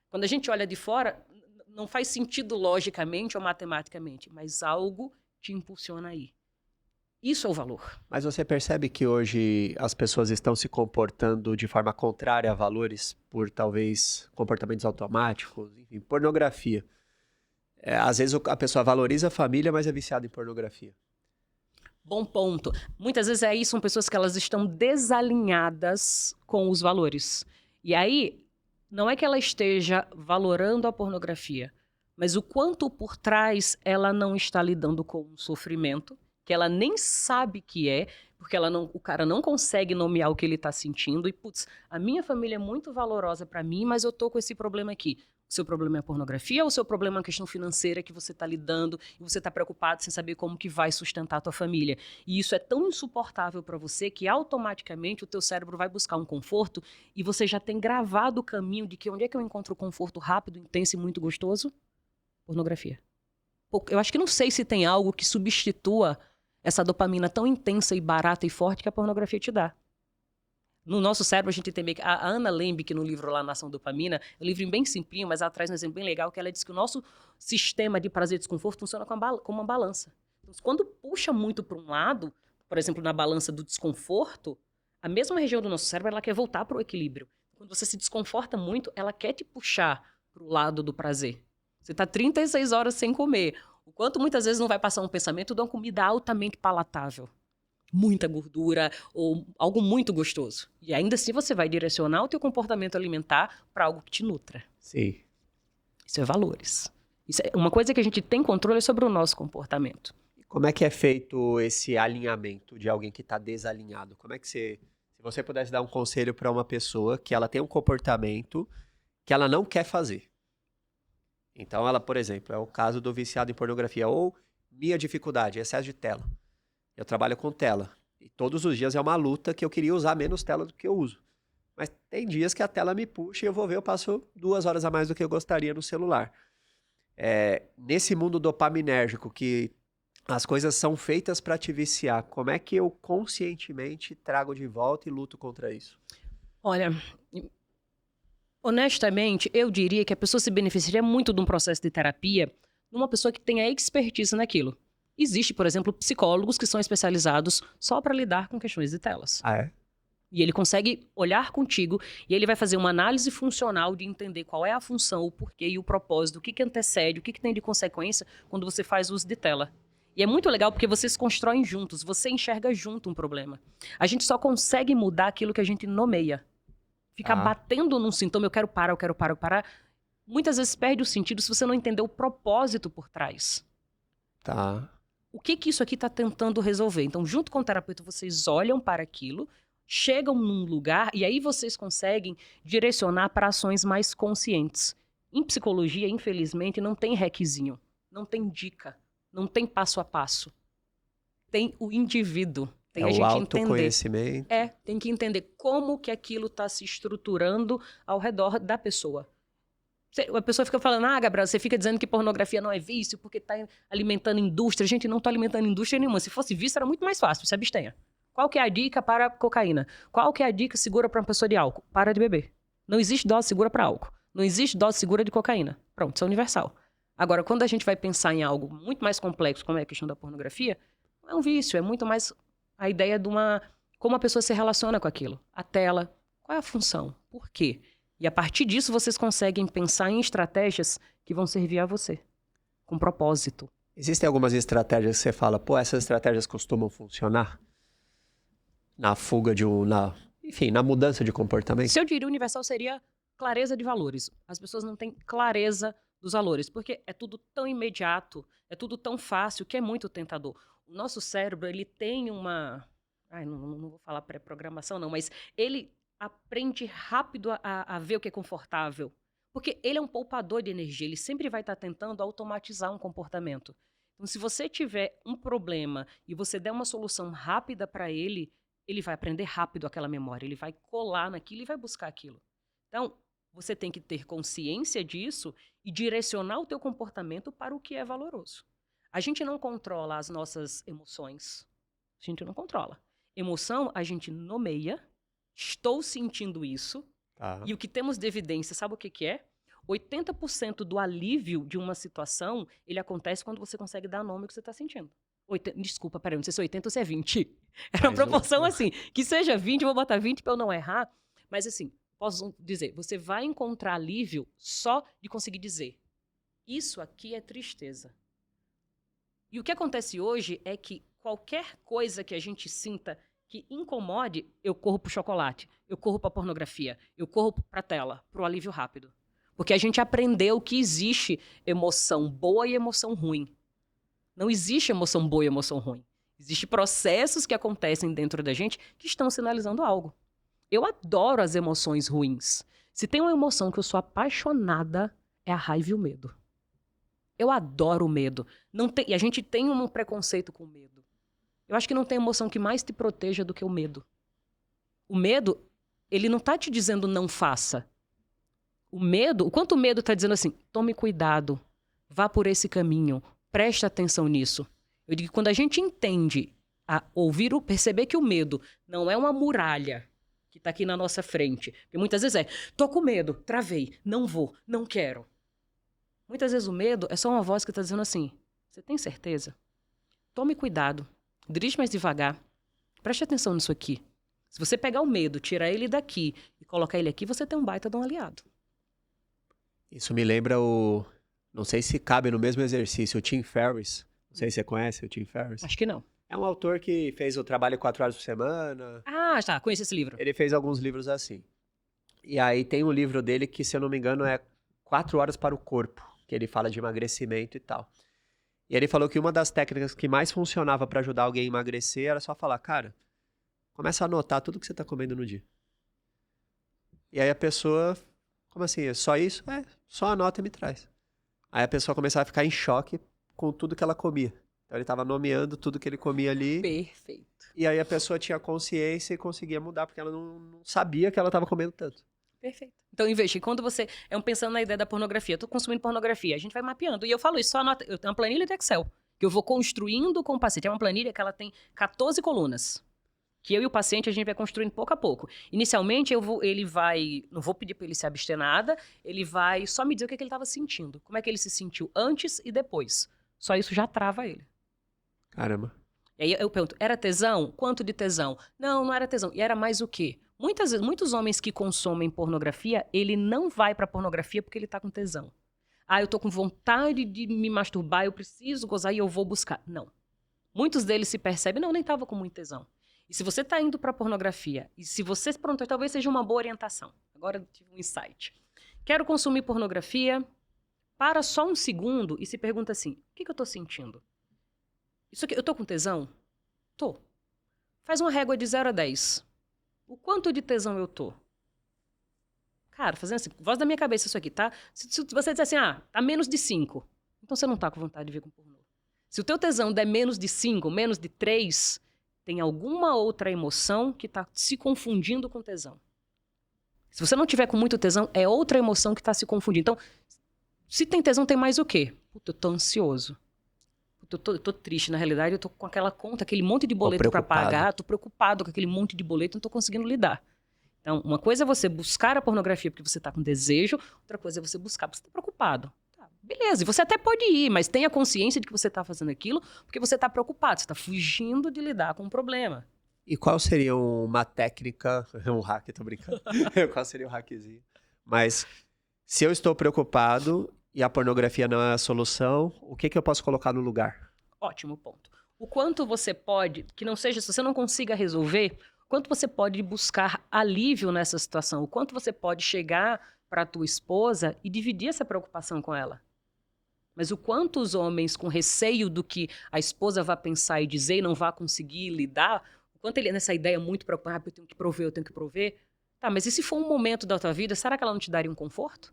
quando a gente olha de fora, não faz sentido logicamente ou matematicamente, mas algo te impulsiona aí. Isso é o valor. Mas você percebe que hoje as pessoas estão se comportando de forma contrária a valores por talvez comportamentos automáticos, enfim, pornografia. Às vezes a pessoa valoriza a família, mas é viciada em pornografia. Bom ponto. Muitas vezes são pessoas que elas estão desalinhadas com os valores. E aí, não é que ela esteja valorando a pornografia, mas o quanto por trás ela não está lidando com um sofrimento, que ela nem sabe que é, porque o cara não consegue nomear o que ele está sentindo. E, putz, a minha família é muito valorosa para mim, mas eu tô com esse problema aqui. O seu problema é a pornografia ou o seu problema é a questão financeira que você está lidando e você está preocupado sem saber como que vai sustentar a tua família? E isso é tão insuportável para você que automaticamente o teu cérebro vai buscar um conforto e você já tem gravado o caminho de que onde é que eu encontro conforto rápido, intenso e muito gostoso? Pornografia. Eu acho que não sei se tem algo que substitua essa dopamina tão intensa e barata e forte que a pornografia te dá. No nosso cérebro, a gente tem meio que... A Ana Lembe, no livro lá, Nação Dopamina, é um livro bem simplinho, mas ela traz um exemplo bem legal, que ela diz que o nosso sistema de prazer e desconforto funciona como uma balança. Então, quando puxa muito para um lado, por exemplo, na balança do desconforto, A mesma região do nosso cérebro, ela quer voltar para o equilíbrio. Quando você se desconforta muito, ela quer te puxar para o lado do prazer. Você está 36 horas sem comer. O quanto muitas vezes não vai passar um pensamento de uma comida altamente palatável. Muita gordura ou algo muito gostoso. E ainda assim você vai direcionar o teu comportamento alimentar para algo que te nutra. Sim. Isso é valores. Isso é uma coisa que a gente tem controle sobre o nosso comportamento. Como é que é feito esse alinhamento de alguém que está desalinhado? Como é que se você pudesse dar um conselho para uma pessoa que ela tem um comportamento que ela não quer fazer. Então ela, por exemplo, é o caso do viciado em pornografia ou minha dificuldade, excesso de tela. Eu trabalho com tela e todos os dias é uma luta que eu queria usar menos tela do que eu uso. Mas tem dias que a tela me puxa e eu vou ver, eu passo 2 horas a mais do que eu gostaria no celular. Nesse mundo dopaminérgico que as coisas são feitas para te viciar, como é que eu conscientemente trago de volta e luto contra isso? Olha, honestamente, eu diria que a pessoa se beneficiaria muito de um processo de terapia numa pessoa que tenha expertise naquilo. Existe, por exemplo, psicólogos que são especializados só para lidar com questões de telas. Ah, é? E ele consegue olhar contigo e ele vai fazer uma análise funcional de entender qual é a função, o porquê e o propósito, o que antecede, o que tem de consequência quando você faz uso de tela. E é muito legal porque vocês constroem juntos, você enxerga junto um problema. A gente só consegue mudar aquilo que a gente nomeia. Ficar batendo num sintoma, eu quero parar. Muitas vezes perde o sentido se você não entender o propósito por trás. Tá. O que isso aqui está tentando resolver? Então, junto com o terapeuta, vocês olham para aquilo, chegam num lugar e aí vocês conseguem direcionar para ações mais conscientes. Em psicologia, infelizmente, não tem requisinho, não tem dica, não tem passo a passo. Tem o indivíduo. Tem a gente o autoconhecimento. Tem que entender como que aquilo está se estruturando ao redor da pessoa. A pessoa fica falando, Gabriela, você fica dizendo que pornografia não é vício porque está alimentando indústria. Gente, não está alimentando indústria nenhuma. Se fosse vício, era muito mais fácil, se abstenha. Qual que é a dica para cocaína? Qual que é a dica segura para uma pessoa de álcool? Para de beber. Não existe dose segura para álcool. Não existe dose segura de cocaína. Pronto, isso é universal. Agora, quando a gente vai pensar em algo muito mais complexo, como é a questão da pornografia, não é um vício, é muito mais a ideia de como a pessoa se relaciona com aquilo. A tela, qual é a função? Por quê? E a partir disso, vocês conseguem pensar em estratégias que vão servir a você, com propósito. Existem algumas estratégias que você fala, essas estratégias costumam funcionar? Na fuga na mudança de comportamento? Se eu diria universal, seria clareza de valores. As pessoas não têm clareza dos valores, porque é tudo tão imediato, é tudo tão fácil, que é muito tentador. O nosso cérebro, ele tem uma... não vou falar pré-programação, não, mas ele aprende rápido a ver o que é confortável. Porque ele é um poupador de energia, ele sempre vai estar tentando automatizar um comportamento. Então, se você tiver um problema e você der uma solução rápida para ele, ele vai aprender rápido aquela memória, ele vai colar naquilo e vai buscar aquilo. Então, você tem que ter consciência disso e direcionar o teu comportamento para o que é valoroso. A gente não controla as nossas emoções. A gente não controla. Emoção, a gente nomeia. Estou sentindo isso. E o que temos de evidência, sabe o que é? 80% do alívio de uma situação, ele acontece quando você consegue dar nome ao que você está sentindo. Desculpa, peraí, não sei se é 80 ou se é 20. Era uma proporção assim. Que seja 20, eu vou botar 20 para eu não errar. Mas assim, posso dizer, você vai encontrar alívio só de conseguir dizer. Isso aqui é tristeza. E o que acontece hoje é que qualquer coisa que a gente sinta que incomode, eu corro pro chocolate, eu corro pra pornografia, eu corro pra tela, pro alívio rápido. Porque a gente aprendeu que existe emoção boa e emoção ruim. Não existe emoção boa e emoção ruim. Existem processos que acontecem dentro da gente que estão sinalizando algo. Eu adoro as emoções ruins. Se tem uma emoção que eu sou apaixonada, é a raiva e o medo. Eu adoro o medo. E a gente tem um preconceito com o medo. Eu acho que não tem emoção que mais te proteja do que o medo. O medo, ele não tá te dizendo não faça. O quanto o medo tá dizendo assim, tome cuidado, vá por esse caminho, preste atenção nisso. Eu digo que quando a gente entende, perceber que o medo não é uma muralha que tá aqui na nossa frente. Porque muitas vezes tô com medo, travei, não vou, não quero. Muitas vezes o medo é só uma voz que tá dizendo assim, você tem certeza? Tome cuidado. Dirige mais devagar. Preste atenção nisso aqui. Se você pegar o medo, tirar ele daqui e colocar ele aqui, você tem um baita de um aliado. Isso me lembra o... Não sei se cabe no mesmo exercício, o Tim Ferriss. Não sei se você conhece o Tim Ferriss. Acho que não. É um autor que fez o Trabalho 4 Horas por Semana. Ah, tá. Conheço esse livro. Ele fez alguns livros assim. E aí tem um livro dele que, se eu não me engano, é 4 Horas para o Corpo, que ele fala de emagrecimento e tal. E ele falou que uma das técnicas que mais funcionava para ajudar alguém a emagrecer era só falar, cara, começa a anotar tudo que você tá comendo no dia. E aí a pessoa, como assim, é só isso? É, só anota e me traz. Aí a pessoa começava a ficar em choque com tudo que ela comia. Então ele tava nomeando tudo que ele comia ali. Perfeito. E aí a pessoa tinha consciência e conseguia mudar, porque ela não sabia que ela tava comendo tanto. Perfeito. Então, investe. Quando você... pensando na ideia da pornografia. Eu tô consumindo pornografia. A gente vai mapeando. E eu falo isso, só anota... Eu tenho uma planilha de Excel, que eu vou construindo com o paciente. É uma planilha que ela tem 14 colunas. Que eu e o paciente, a gente vai construindo pouco a pouco. Inicialmente, ele vai... Não vou pedir pra ele se abster nada. Ele vai só me dizer o que ele tava sentindo. Como é que ele se sentiu antes e depois. Só isso já trava ele. Caramba. E aí eu pergunto, era tesão? Quanto de tesão? Não, não era tesão. E era mais o quê? Muitos homens que consomem pornografia, ele não vai pra pornografia porque ele tá com tesão. Ah, eu tô com vontade de me masturbar, eu preciso gozar e eu vou buscar. Não. Muitos deles se percebem, não, nem tava com muito tesão. E se você tá indo pra pornografia, e se você, pronto, talvez seja uma boa orientação. Agora eu tive um insight. Quero consumir pornografia, para só um segundo e se pergunta assim, o que eu tô sentindo? Isso aqui, eu tô com tesão? Tô. Faz uma régua de 0 a 10. O quanto de tesão eu tô? Cara, fazendo assim, voz da minha cabeça isso aqui, tá? Se você disser assim, tá menos de 5, então você não tá com vontade de ver com pornô. Se o teu tesão der menos de 5, menos de 3, tem alguma outra emoção que tá se confundindo com tesão. Se você não tiver com muito tesão, é outra emoção que tá se confundindo. Então, se tem tesão, tem mais o quê? Puta, eu tô ansioso. Eu tô triste, na realidade, eu tô com aquela conta, aquele monte de boleto para pagar, tô preocupado com aquele monte de boleto, não tô conseguindo lidar. Então, uma coisa é você buscar a pornografia porque você tá com desejo, outra coisa é você buscar porque você tá preocupado. Tá, beleza, e você até pode ir, mas tenha consciência de que você tá fazendo aquilo porque você tá preocupado, você tá fugindo de lidar com um problema. E qual seria uma técnica, um hack, tô brincando, qual seria um hackzinho? Mas se eu estou preocupado e a pornografia não é a solução, o que eu posso colocar no lugar? Ótimo ponto. O quanto você pode, que não seja, se você não consiga resolver, o quanto você pode buscar alívio nessa situação, o quanto você pode chegar para a tua esposa e dividir essa preocupação com ela. Mas o quanto os homens, com receio do que a esposa vai pensar e dizer e não vai conseguir lidar, o quanto ele é nessa ideia muito preocupado, eu tenho que prover. Tá, mas e se for um momento da tua vida, será que ela não te daria um conforto?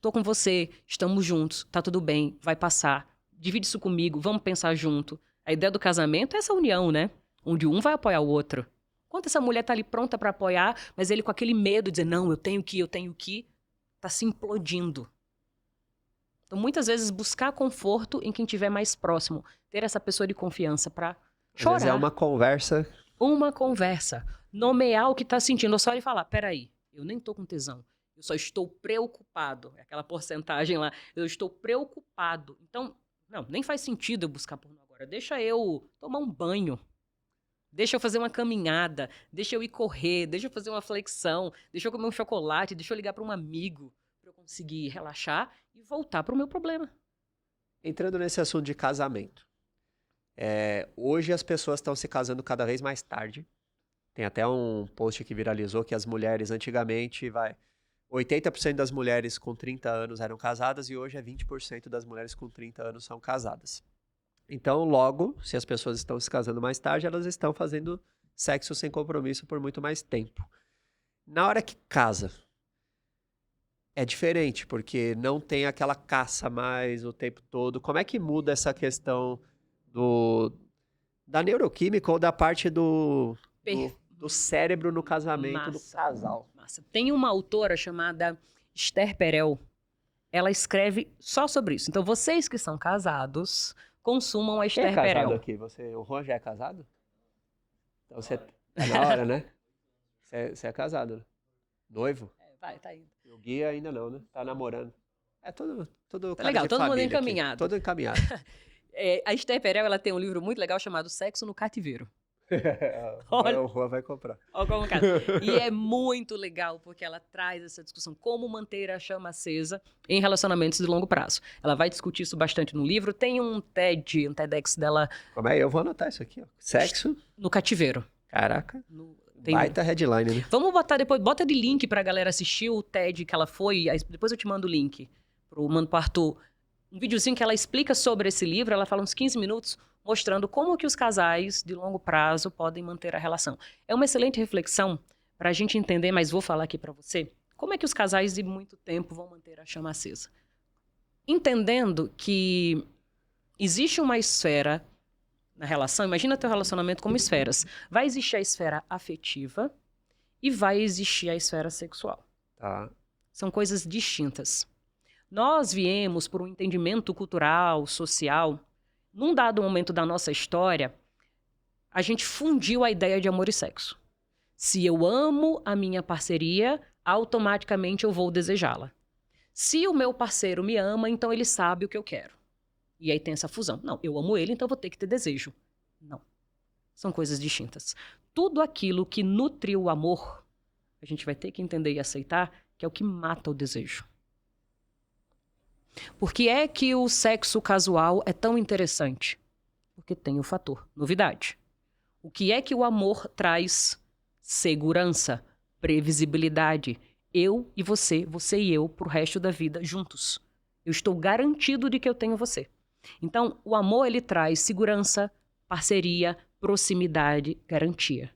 Tô com você, estamos juntos, tá tudo bem, vai passar. Divide isso comigo, vamos pensar junto. A ideia do casamento é essa união, né? Onde um vai apoiar o outro. Quanto essa mulher tá ali pronta para apoiar, mas ele com aquele medo de dizer, não, eu tenho que, tá se implodindo. Então, muitas vezes, buscar conforto em quem estiver mais próximo. Ter essa pessoa de confiança para chorar. Às vezes é uma conversa. Uma conversa. Nomear o que tá sentindo. Ou só ele falar, peraí, eu nem tô com tesão. Eu só estou preocupado. É aquela porcentagem lá. Eu estou preocupado. Então, não, nem faz sentido eu buscar pornô agora. Deixa eu tomar um banho. Deixa eu fazer uma caminhada. Deixa eu ir correr. Deixa eu fazer uma flexão. Deixa eu comer um chocolate. Deixa eu ligar para um amigo. Para eu conseguir relaxar e voltar para o meu problema. Entrando nesse assunto de casamento. Hoje as pessoas estão se casando cada vez mais tarde. Tem até um post que viralizou que as mulheres antigamente 80% das mulheres com 30 anos eram casadas e hoje 20% das mulheres com 30 anos são casadas. Então, logo, se as pessoas estão se casando mais tarde, elas estão fazendo sexo sem compromisso por muito mais tempo. Na hora que casa, é diferente, porque não tem aquela caça mais o tempo todo. Como é que muda essa questão da neuroquímica ou da parte do cérebro no casamento do casal? Massa. Tem uma autora chamada Esther Perel. Ela escreve só sobre isso. Então, vocês que são casados, consumam a Esther Perel. Aqui? O Juan já é casado? Então você é na hora, né? Você é casado, né? Noivo? Tá indo. O Gui ainda não, né? Tá namorando. É todo tá legal, todo mundo encaminhado. Todo encaminhado. A Esther Perel, ela tem um livro muito legal chamado Sexo no Cativeiro. Olha, O Juan vai comprar. olha como cara. E é muito legal, porque ela traz essa discussão, como manter a chama acesa em relacionamentos de longo prazo. Ela vai discutir isso bastante no livro. Tem um TEDx dela Como é? Eu vou anotar isso aqui, ó. Sexo. no cativeiro. Caraca. Tem- Baita headline, né? Vamos botar depois, bota de link pra galera assistir o TED que ela foi, aí depois eu te mando o link. Mando pro Arthur. Um videozinho que ela explica sobre esse livro, ela fala uns 15 minutos, mostrando como que os casais de longo prazo podem manter a relação. É uma excelente reflexão pra gente entender, mas vou falar aqui pra você, como é que os casais de muito tempo vão manter a chama acesa. Entendendo que existe uma esfera na relação, imagina teu relacionamento como esferas. Vai existir a esfera afetiva e vai existir a esfera sexual. Tá. São coisas distintas. Nós viemos por um entendimento cultural, social. Num dado momento da nossa história, a gente fundiu a ideia de amor e sexo. Se eu amo a minha parceria, automaticamente eu vou desejá-la. Se o meu parceiro me ama, então ele sabe o que eu quero. E aí tem essa fusão. Não, eu amo ele, então eu vou ter que ter desejo. Não. São coisas distintas. Tudo aquilo que nutre o amor, a gente vai ter que entender e aceitar que é o que mata o desejo. Por que é que o sexo casual é tão interessante? Porque tem o fator novidade. O que é que o amor traz? Segurança, previsibilidade. Eu e você e eu, pro resto da vida, juntos. Eu estou garantido de que eu tenho você. Então, o amor, ele traz segurança, parceria, proximidade, garantia.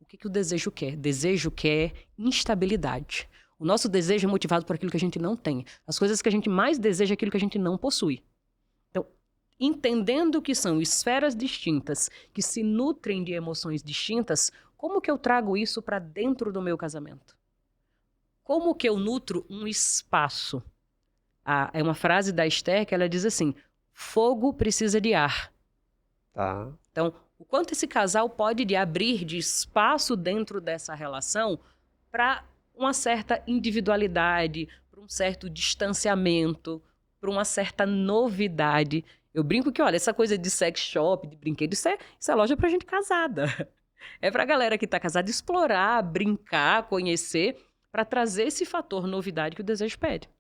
O que o desejo quer? Desejo quer instabilidade. O nosso desejo é motivado por aquilo que a gente não tem. As coisas que a gente mais deseja é aquilo que a gente não possui. Então, entendendo que são esferas distintas, que se nutrem de emoções distintas, como que eu trago isso para dentro do meu casamento? Como que eu nutro um espaço? É uma frase da Esther que ela diz assim, fogo precisa de ar. Tá. Então, o quanto esse casal pode de abrir de espaço dentro dessa relação para uma certa individualidade, para um certo distanciamento, para uma certa novidade. Eu brinco que, olha, essa coisa de sex shop, de brinquedo, isso é loja para gente casada. É para a galera que está casada explorar, brincar, conhecer, para trazer esse fator novidade que o desejo pede.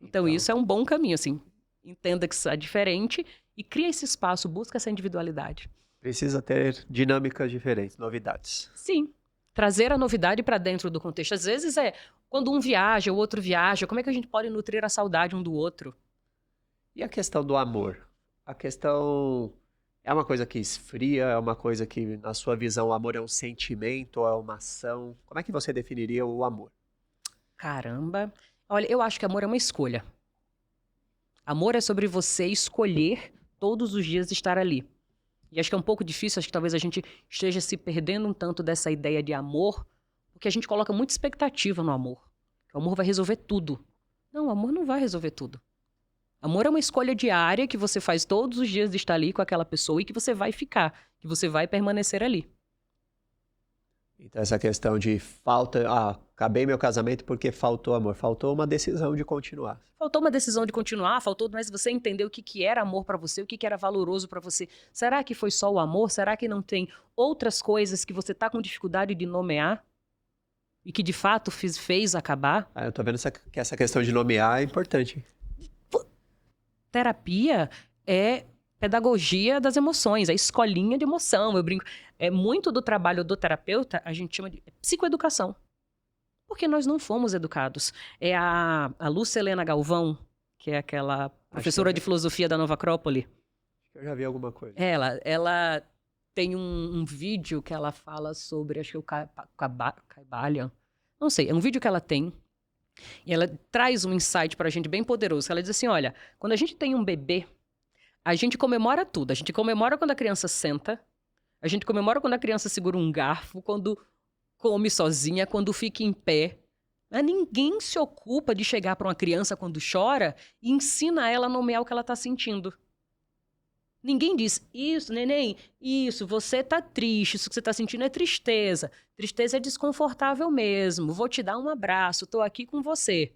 Então, isso é um bom caminho, assim. Entenda que isso é diferente e cria esse espaço, busca essa individualidade. Precisa ter dinâmicas diferentes, novidades. Sim. Trazer a novidade para dentro do contexto. Às vezes quando um viaja, o outro viaja. Como é que a gente pode nutrir a saudade um do outro? E a questão do amor? A questão é uma coisa que esfria, é uma coisa que, na sua visão, o amor é um sentimento ou é uma ação? Como é que você definiria o amor? Caramba. Olha, eu acho que amor é uma escolha. Amor é sobre você escolher todos os dias estar ali. E acho que é um pouco difícil, acho que talvez a gente esteja se perdendo um tanto dessa ideia de amor, porque a gente coloca muita expectativa no amor. O amor vai resolver tudo. Não, o amor não vai resolver tudo. Amor é uma escolha diária que você faz todos os dias de estar ali com aquela pessoa e que você vai ficar, que você vai permanecer ali. Então, essa questão de acabei meu casamento porque faltou amor. Faltou uma decisão de continuar. Faltou uma decisão de continuar, faltou mais você entender o que era amor pra você, o que era valoroso pra você. Será que foi só o amor? Será que não tem outras coisas que você tá com dificuldade de nomear? E que de fato fez acabar? Eu tô vendo que essa questão de nomear é importante. Terapia é pedagogia das emoções, é escolinha de emoção. Eu brinco. É muito do trabalho do terapeuta, a gente chama de psicoeducação. Porque nós não fomos educados. É a Lúcia Helena Galvão, que é aquela professora de filosofia da Nova Acrópole. Eu já vi alguma coisa. Ela tem um vídeo que ela fala sobre, acho que o Caibalian. Não sei, é um vídeo que ela tem. E ela traz um insight pra gente bem poderoso. Ela diz assim, olha, quando a gente tem um bebê, a gente comemora tudo. A gente comemora quando a criança senta. A gente comemora quando a criança segura um garfo, quando come sozinha, quando fica em pé. Mas ninguém se ocupa de chegar para uma criança quando chora e ensina ela a nomear o que ela está sentindo. Ninguém diz, isso, neném, isso, você tá triste, isso que você tá sentindo é tristeza. Tristeza é desconfortável mesmo, vou te dar um abraço, tô aqui com você.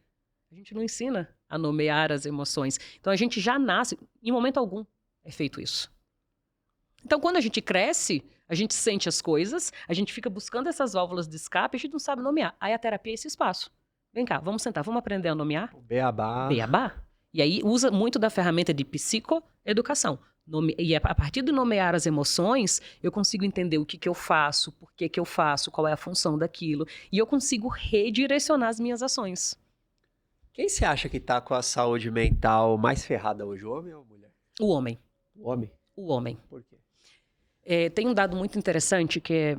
A gente não ensina a nomear as emoções. Então a gente já nasce, em momento algum é feito isso. Então, quando a gente cresce, a gente sente as coisas, a gente fica buscando essas válvulas de escape, a gente não sabe nomear. Aí a terapia é esse espaço. Vem cá, vamos sentar, vamos aprender a nomear? O beabá. Beabá. E aí usa muito da ferramenta de psicoeducação. E a partir de nomear as emoções, eu consigo entender o que eu faço, por que eu faço, qual é a função daquilo. E eu consigo redirecionar as minhas ações. Quem você acha que tá com a saúde mental mais ferrada hoje, o homem ou a mulher? O homem. O homem? O homem. Por quê? Tem um dado muito interessante que é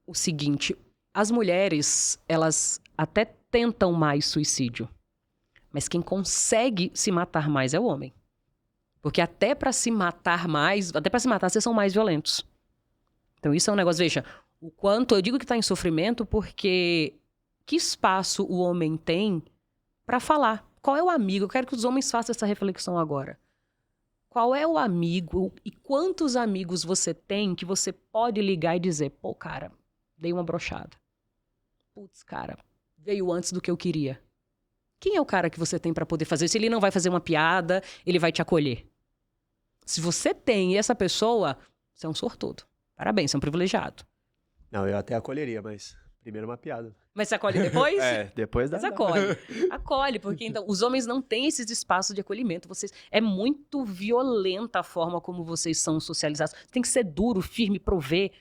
o seguinte. As mulheres, elas até tentam mais suicídio. Mas quem consegue se matar mais é o homem. Porque até para se matar mais, até para se matar, vocês são mais violentos. Então isso é um negócio, veja, o quanto, eu digo que está em sofrimento porque que espaço o homem tem para falar? Qual é o amigo? Eu quero que os homens façam essa reflexão agora. Qual é o amigo e quantos amigos você tem que você pode ligar e dizer, pô, cara, dei uma brochada. Putz, cara, veio antes do que eu queria. Quem é o cara que você tem para poder fazer? Se ele não vai fazer uma piada, ele vai te acolher. Se você tem essa pessoa, você é um sortudo. Parabéns, você é um privilegiado. Não, eu até acolheria, mas primeiro uma piada. Mas você acolhe depois? Depois Mas acolhe. Acolhe, porque então, os homens não têm esses espaços de acolhimento. É muito violenta a forma como vocês são socializados. Tem que ser duro, firme, prover.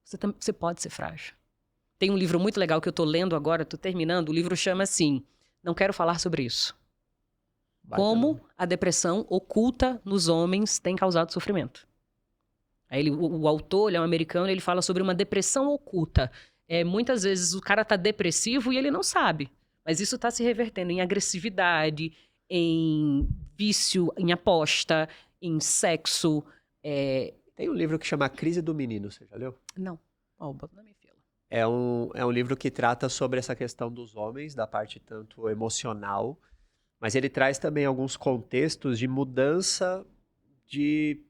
Você pode ser frágil. Tem um livro muito legal que eu tô lendo agora, tô terminando. O livro chama assim, Não Quero Falar Sobre Isso. Como a depressão oculta nos homens tem causado sofrimento. Aí o autor, ele é um americano, ele fala sobre uma depressão oculta. Muitas vezes o cara tá depressivo e ele não sabe. Mas isso tá se revertendo em agressividade, em vício, em aposta, em sexo. Tem um livro que chama Crise do Menino, você já leu? Não. Bota na minha fila. É um livro que trata sobre essa questão dos homens, da parte tanto emocional, mas ele traz também alguns contextos de mudança de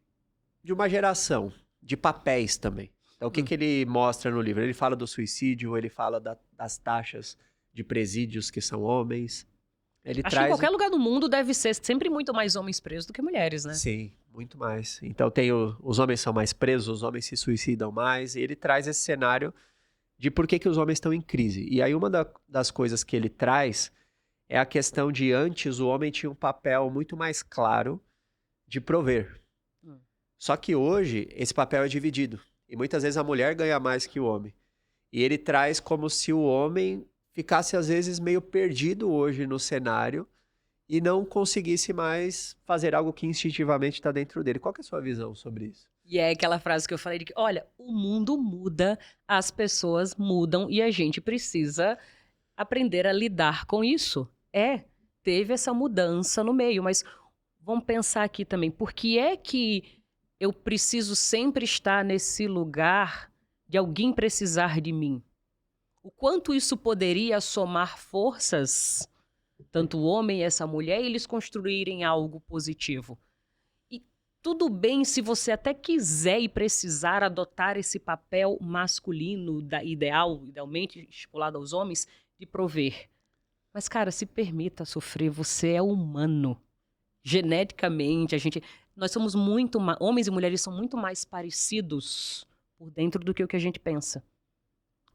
uma geração, de papéis também. Então, o que ele mostra no livro? Ele fala do suicídio, ele fala das taxas de presídios que são homens. Acho que em qualquer lugar do mundo deve ser sempre muito mais homens presos do que mulheres, né? Sim, muito mais. Então, os homens são mais presos, os homens se suicidam mais, e ele traz esse cenário de por que os homens estão em crise. E aí, uma das coisas que ele traz é a questão de antes o homem tinha um papel muito mais claro de prover. Só que hoje esse papel é dividido. E muitas vezes a mulher ganha mais que o homem. E ele traz como se o homem ficasse às vezes meio perdido hoje no cenário e não conseguisse mais fazer algo que instintivamente está dentro dele. Qual que é a sua visão sobre isso? E é aquela frase que eu falei de que, olha, o mundo muda, as pessoas mudam e a gente precisa aprender a lidar com isso. Teve essa mudança no meio, mas vamos pensar aqui também, por que é que eu preciso sempre estar nesse lugar de alguém precisar de mim? O quanto isso poderia somar forças, tanto o homem e essa mulher, e eles construírem algo positivo. E tudo bem se você até quiser e precisar adotar esse papel masculino, idealmente estipulado aos homens, de prover. Mas, cara, se permita sofrer, você é humano. Geneticamente, nós somos homens e mulheres são muito mais parecidos por dentro do que o que a gente pensa.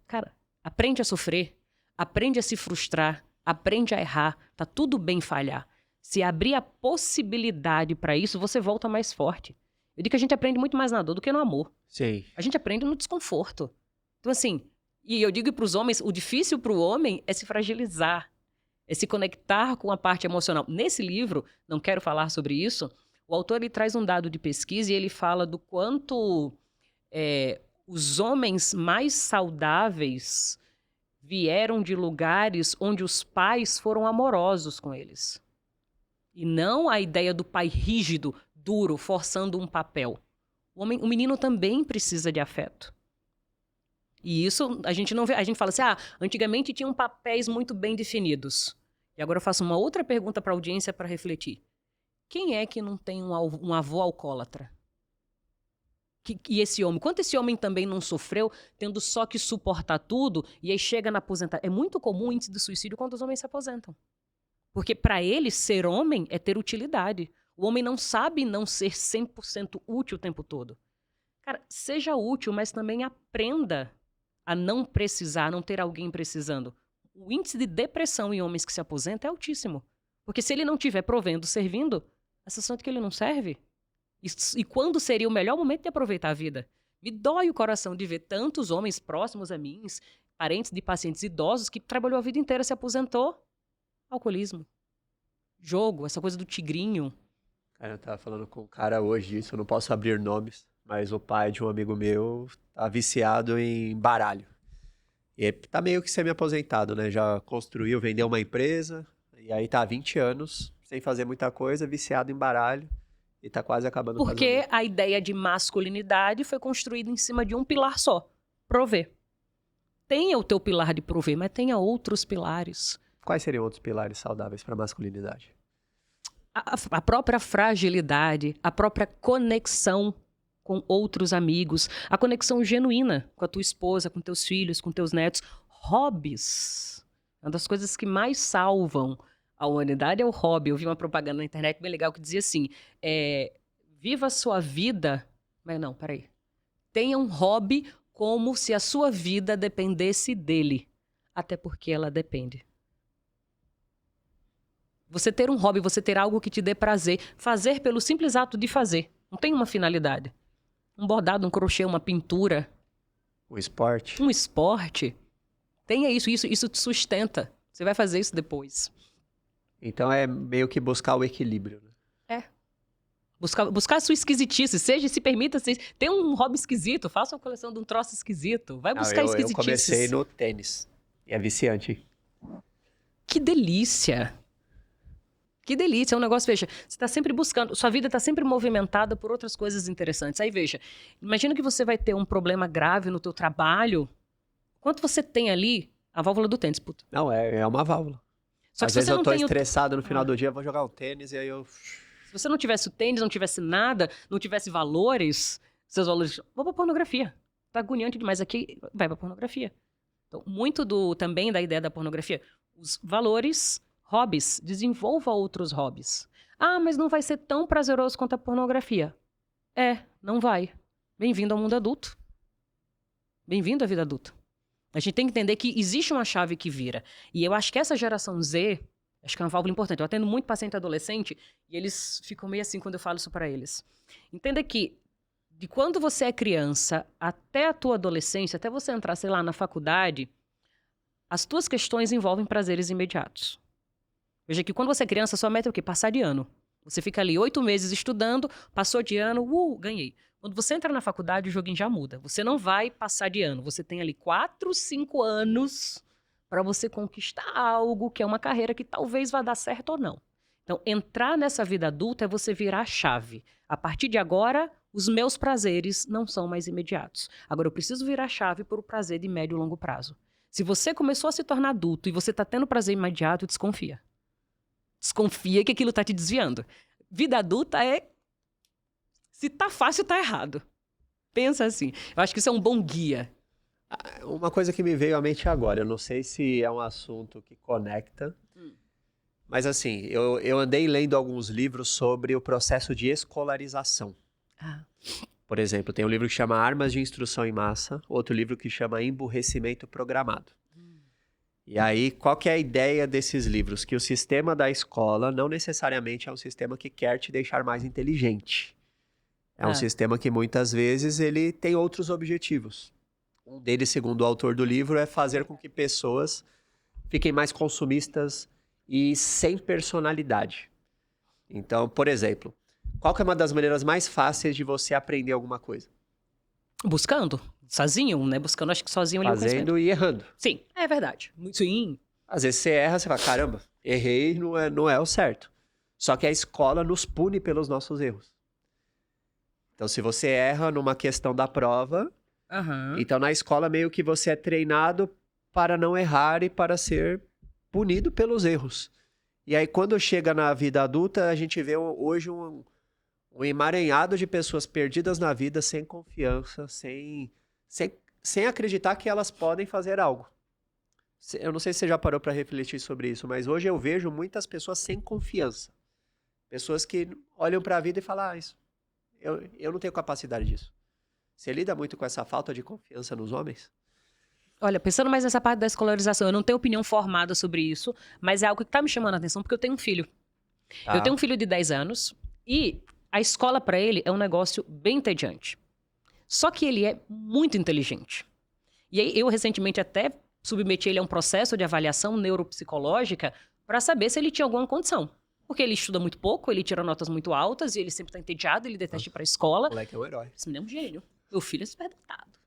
Cara, aprende a sofrer, aprende a se frustrar, aprende a errar, tá tudo bem falhar. Se abrir a possibilidade para isso, você volta mais forte. Eu digo que a gente aprende muito mais na dor do que no amor. Sim. A gente aprende no desconforto. Então, assim, e eu digo para os homens, o difícil para o homem é se fragilizar, é se conectar com a parte emocional. Nesse livro, Não Quero Falar Sobre Isso, o autor ele traz um dado de pesquisa e ele fala do quanto os homens mais saudáveis vieram de lugares onde os pais foram amorosos com eles. E não a ideia do pai rígido, duro, forçando um papel. O menino também precisa de afeto. E isso a gente não vê. A gente fala assim, antigamente tinham papéis muito bem definidos. E agora eu faço uma outra pergunta para a audiência para refletir. Quem é que não tem um avô alcoólatra? E esse homem? Quanto esse homem também não sofreu, tendo só que suportar tudo, e aí chega na aposentadoria? É muito comum o índice de suicídio quando os homens se aposentam. Porque para eles, ser homem é ter utilidade. O homem não sabe não ser 100% útil o tempo todo. Cara, seja útil, mas também aprenda a não precisar, a não ter alguém precisando. O índice de depressão em homens que se aposentam é altíssimo. Porque se ele não estiver provendo, servindo, a sensação é que ele não serve. E quando seria o melhor momento de aproveitar a vida? Me dói o coração de ver tantos homens próximos a mim, parentes de pacientes idosos, que trabalhou a vida inteira, se aposentou. Alcoolismo. Jogo, essa coisa do tigrinho. Cara, eu tava falando com um cara hoje disso, eu não posso abrir nomes, mas o pai de um amigo meu tá viciado em baralho. E ele tá meio que semi-aposentado, né? Já construiu, vendeu uma empresa, e aí tá há 20 anos, sem fazer muita coisa, viciado em baralho, e tá quase acabando o Porque casamento. a ideia de masculinidade foi construída em cima de um pilar só, prover. Tenha o teu pilar de prover, mas tenha outros pilares. Quais seriam outros pilares saudáveis para a masculinidade? A própria fragilidade, a própria conexão com outros amigos, a conexão genuína com a tua esposa, com teus filhos, com teus netos. Hobbies. Uma das coisas que mais salvam a humanidade é o hobby. Eu vi uma propaganda na internet bem legal que dizia assim, viva a sua vida... Mas não, peraí. Tenha um hobby como se a sua vida dependesse dele. Até porque ela depende. Você ter um hobby, você ter algo que te dê prazer. Fazer pelo simples ato de fazer. Não tem uma finalidade. Um bordado, um crochê, uma pintura. Um esporte? Um esporte. Tenha isso te sustenta. Você vai fazer isso depois. Então é meio que buscar o equilíbrio, né? Buscar a sua esquisitice. Se permita, tem um hobby esquisito, faça uma coleção de um troço esquisito. Vai buscar esquisitices. Eu comecei no tênis. E é viciante. Que delícia! Que delícia, é um negócio, veja, você está sempre buscando, sua vida está sempre movimentada por outras coisas interessantes. Aí, veja, imagina que você vai ter um problema grave no teu trabalho, quanto você tem ali a válvula do tênis, puta. Não, é uma válvula. Só que Às se vezes você eu não tô tem estressado no final do dia, vou jogar um tênis e aí eu... Se você não tivesse o tênis, não tivesse nada, não tivesse valores, seus valores, vou pra pornografia. Tá agoniante demais aqui, vai pra pornografia. Então, muito também da ideia da pornografia, os valores... Hobbies, desenvolva outros hobbies. Ah, mas não vai ser tão prazeroso quanto a pornografia. Não vai. Bem-vindo ao mundo adulto. Bem-vindo à vida adulta. A gente tem que entender que existe uma chave que vira. E eu acho que essa geração Z, acho que é uma válvula importante. Eu atendo muito paciente adolescente e eles ficam meio assim quando eu falo isso para eles. Entenda que de quando você é criança até a tua adolescência, até você entrar, sei lá, na faculdade, as tuas questões envolvem prazeres imediatos. Veja que quando você é criança, sua meta é o quê? Passar de ano. Você fica ali 8 meses estudando, passou de ano, ganhei. Quando você entra na faculdade, o joguinho já muda. Você não vai passar de ano. Você tem ali 4, 5 anos para você conquistar algo que é uma carreira que talvez vá dar certo ou não. Então, entrar nessa vida adulta é você virar a chave. A partir de agora, os meus prazeres não são mais imediatos. Agora, eu preciso virar a chave para o prazer de médio e longo prazo. Se você começou a se tornar adulto e você está tendo prazer imediato, desconfia. Desconfia que aquilo tá te desviando. Vida adulta é... Se tá fácil, tá errado. Pensa assim. Eu acho que isso é um bom guia. Uma coisa que me veio à mente agora, eu não sei se é um assunto que conecta, mas assim, eu andei lendo alguns livros sobre o processo de escolarização. Por exemplo, tem um livro que chama Armas de Instrução em Massa, outro livro que chama Emburrecimento Programado. E aí, qual que é a ideia desses livros? Que o sistema da escola não necessariamente é um sistema que quer te deixar mais inteligente. É um sistema que muitas vezes ele tem outros objetivos. Um deles, segundo o autor do livro, é fazer com que pessoas fiquem mais consumistas e sem personalidade. Então, por exemplo, qual que é uma das maneiras mais fáceis de você aprender alguma coisa? Buscando. Sozinho, né? Buscando, acho que sozinho ali o conhecimento. Fazendo e errando. Sim, é verdade. Sim. Às vezes você erra, você fala, caramba, errei, não é o certo. Só que a escola nos pune pelos nossos erros. Então, se você erra numa questão da prova, então na escola meio que você é treinado para não errar e para ser punido pelos erros. E aí, quando chega na vida adulta, a gente vê hoje um emaranhado de pessoas perdidas na vida, sem confiança, sem acreditar que elas podem fazer algo. Eu não sei se você já parou para refletir sobre isso, mas hoje eu vejo muitas pessoas sem confiança. Pessoas que olham para a vida e falam, eu não tenho capacidade disso. Você lida muito com essa falta de confiança nos homens? Olha, pensando mais nessa parte da escolarização, eu não tenho opinião formada sobre isso, mas é algo que tá me chamando a atenção porque eu tenho um filho. Tá. Eu tenho um filho de 10 anos e a escola para ele é um negócio bem entediante. Só que ele é muito inteligente. E aí eu recentemente até submeti ele a um processo de avaliação neuropsicológica para saber se ele tinha alguma condição. Porque ele estuda muito pouco, ele tira notas muito altas e ele sempre tá entediado, ele detesta ir pra escola. O moleque é o herói. Esse menino é um gênio. Meu filho é superdotado.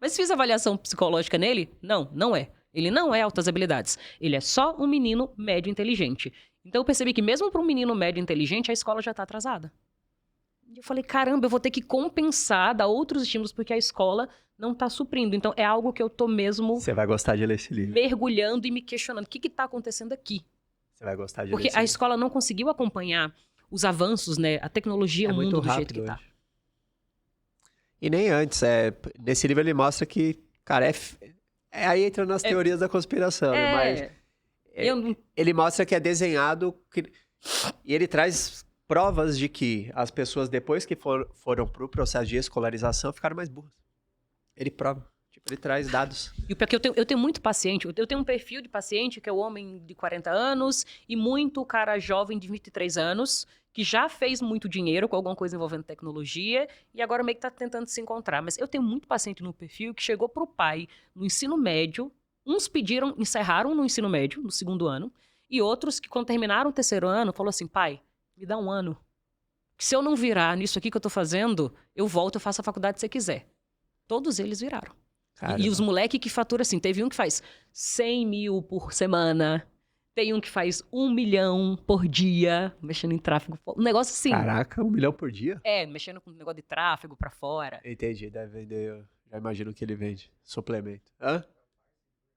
Mas fiz avaliação psicológica nele? Não é. Ele não é altas habilidades. Ele é só um menino médio inteligente. Então eu percebi que mesmo para um menino médio inteligente, a escola já tá atrasada. E eu falei, caramba, eu vou ter que compensar, dar outros estímulos, porque a escola não tá suprindo. Então é algo que eu tô mesmo Você vai gostar de ler esse livro. mergulhando e me questionando. O que tá acontecendo aqui? Você vai gostar de ler Porque esse a livro. escola não conseguiu acompanhar os avanços, né? A tecnologia, É o muito mundo do jeito rápido que tá. hoje. E nem antes. Nesse livro ele mostra que, cara, aí entra nas teorias da conspiração, né? Mas ele mostra que é desenhado e ele traz provas de que as pessoas, depois que foram pro processo de escolarização, ficaram mais burras. Ele prova. Tipo, ele traz dados. E o pior é que eu tenho muito paciente, eu tenho um perfil de paciente que é o homem de 40 anos e muito cara jovem de 23 anos, que já fez muito dinheiro com alguma coisa envolvendo tecnologia e agora meio que tá tentando se encontrar. Mas eu tenho muito paciente no perfil que chegou pro pai no ensino médio, uns encerraram no ensino médio, no segundo ano, e outros que quando terminaram o terceiro ano, falou assim, pai, me dá um ano. Que se eu não virar nisso aqui que eu tô fazendo, eu volto, eu faço a faculdade que você quiser. Todos eles viraram. E os moleques que faturam assim, teve um que faz 100 mil por semana, tem um que faz 1 milhão por dia, mexendo em tráfego. Um negócio assim. Caraca, 1 milhão por dia? Mexendo com um negócio de tráfego pra fora. Entendi, deve vender, eu já imagino que ele vende. Suplemento. Hã?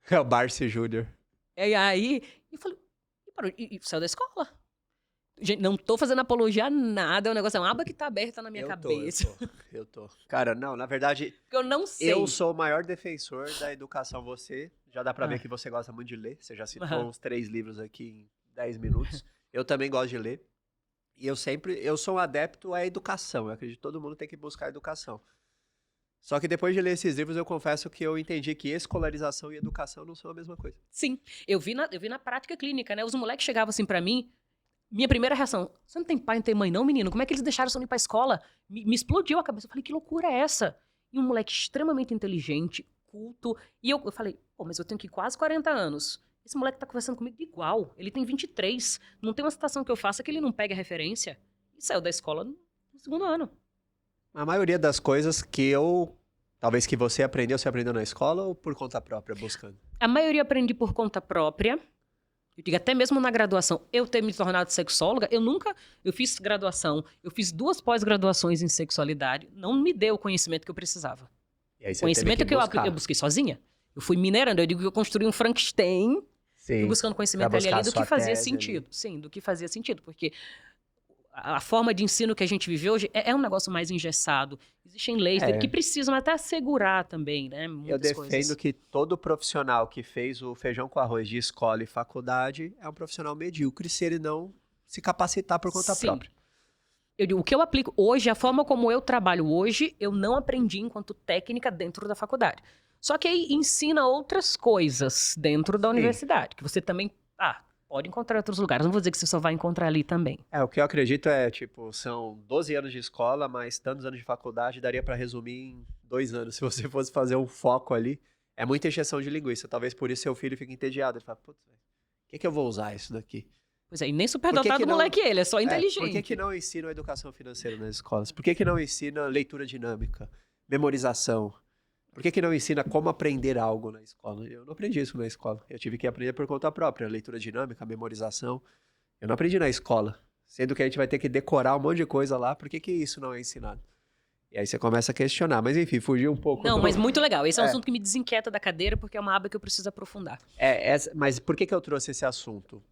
É o Barcy Júnior. E aí, eu falei, e saiu da escola. Gente, não tô fazendo apologia a nada, é um negócio, é uma aba que tá aberta na minha cabeça. Eu tô. Cara, não, na verdade, Porque eu não sei. eu sou o maior defensor da educação. Você, já dá pra ver que você gosta muito de ler. Você já citou uns 3 livros aqui em 10 minutos. Eu também gosto de ler. E eu sou um adepto à educação. Eu acredito que todo mundo tem que buscar educação. Só que depois de ler esses livros, eu confesso que eu entendi que escolarização e educação não são a mesma coisa. Sim, eu vi na prática clínica, né? Os moleques chegavam assim pra mim, minha primeira reação, você não tem pai, não tem mãe não, menino? Como é que eles deixaram você não ir pra escola? Me explodiu a cabeça. Eu falei, que loucura é essa? E um moleque extremamente inteligente, culto. E eu falei, pô, mas eu tenho aqui quase 40 anos. Esse moleque tá conversando comigo igual. Ele tem 23. Não tem uma citação que eu faça que ele não pegue a referência. E saiu da escola no segundo ano. A maioria das coisas talvez que você aprendeu na escola ou por conta própria, buscando? A maioria aprendi por conta própria. Eu digo, até mesmo na graduação, eu ter me tornado sexóloga, eu fiz graduação, eu fiz 2 pós-graduações em sexualidade, não me deu o conhecimento que eu precisava. E aí você Conhecimento que eu busquei sozinha. Eu fui minerando, eu digo que eu construí um Frankenstein, fui buscando conhecimento ali do que fazia sentido. Ali. Sim, do que fazia sentido, porque a forma de ensino que a gente vive hoje é um negócio mais engessado. Existem leis que precisam até assegurar também, né? Eu defendo que todo profissional que fez o feijão com arroz de escola e faculdade é um profissional medíocre se ele não se capacitar por conta própria. Eu digo, o que eu aplico hoje, a forma como eu trabalho hoje, eu não aprendi enquanto técnica dentro da faculdade. Só que aí ensina outras coisas dentro da universidade, que você também pode encontrar em outros lugares. Não vou dizer que você só vai encontrar ali também. O que eu acredito são 12 anos de escola, mais tantos anos de faculdade, daria pra resumir em 2 anos. Se você fosse fazer um foco ali, é muita injeção de linguiça. Talvez por isso seu filho fique entediado. Ele fala, putz, o que eu vou usar isso daqui? Pois é, e nem superdotado moleque ele, é só inteligente. Por que não ensina educação financeira nas escolas? Por que não ensina leitura dinâmica, memorização? Por que não ensina como aprender algo na escola? Eu não aprendi isso na escola. Eu tive que aprender por conta própria. Leitura dinâmica, memorização. Eu não aprendi na escola. Sendo que a gente vai ter que decorar um monte de coisa lá. Por que isso não é ensinado? E aí você começa a questionar. Mas enfim, fugiu um pouco. Não, mas muito legal. Esse é um assunto que me desinquieta da cadeira, porque é uma aba que eu preciso aprofundar. Mas por que eu trouxe esse assunto?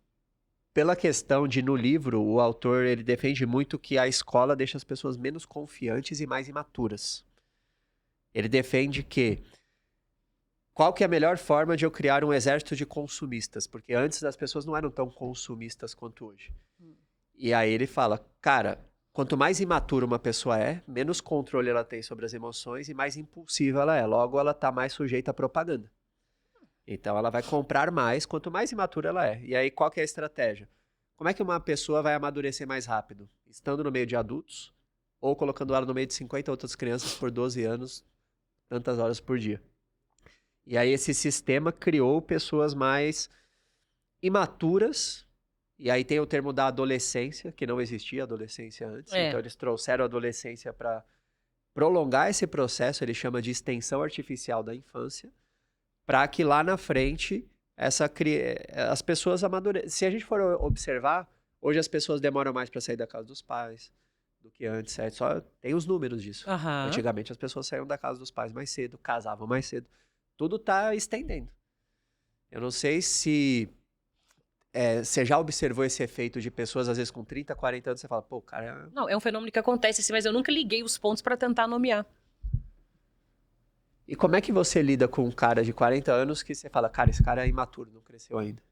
Pela questão de, no livro, o autor ele defende muito que a escola deixa as pessoas menos confiantes e mais imaturas. Ele defende que qual que é a melhor forma de eu criar um exército de consumistas? Porque antes as pessoas não eram tão consumistas quanto hoje. E aí ele fala, cara, quanto mais imatura uma pessoa é, menos controle ela tem sobre as emoções e mais impulsiva ela é. Logo, ela tá mais sujeita à propaganda. Então, ela vai comprar mais quanto mais imatura ela é. E aí, qual que é a estratégia? Como é que uma pessoa vai amadurecer mais rápido? Estando no meio de adultos ou colocando ela no meio de 50 outras crianças por 12 anos, tantas horas por dia. E aí, esse sistema criou pessoas mais imaturas. E aí tem o termo da adolescência, que não existia adolescência antes. Então, eles trouxeram a adolescência para prolongar esse processo. Ele chama de extensão artificial da infância. Para que lá na frente as pessoas amadureçam. Se a gente for observar, hoje as pessoas demoram mais para sair da casa dos pais do que antes, certo? Só tem os números disso. Antigamente as pessoas saíam da casa dos pais mais cedo, casavam mais cedo. Tudo tá estendendo. Eu não sei se você já observou esse efeito de pessoas, às vezes com 30, 40 anos, você fala, pô, cara... Não, é um fenômeno que acontece, assim, mas eu nunca liguei os pontos para tentar nomear. E como é que você lida com um cara de 40 anos que você fala, cara, esse cara é imaturo, não cresceu ainda?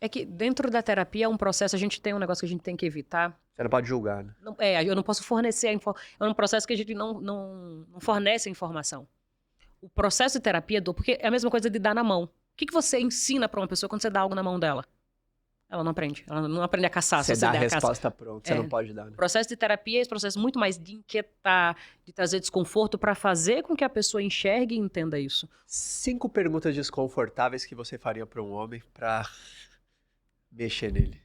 É que dentro da terapia é um processo, a gente tem um negócio que a gente tem que evitar. Você não pode julgar, né? Não, eu não posso fornecer a informação. É um processo que a gente não fornece a informação. O processo de terapia, porque é a mesma coisa de dar na mão. O que você ensina para uma pessoa quando você dá algo na mão dela? Ela não aprende. Ela não aprende a caçar. Você dá a resposta pronta, você não pode dar. Né? O processo de terapia é esse processo muito mais de inquietar, de trazer desconforto para fazer com que a pessoa enxergue e entenda isso. 5 perguntas desconfortáveis que você faria para um homem para mexer nele.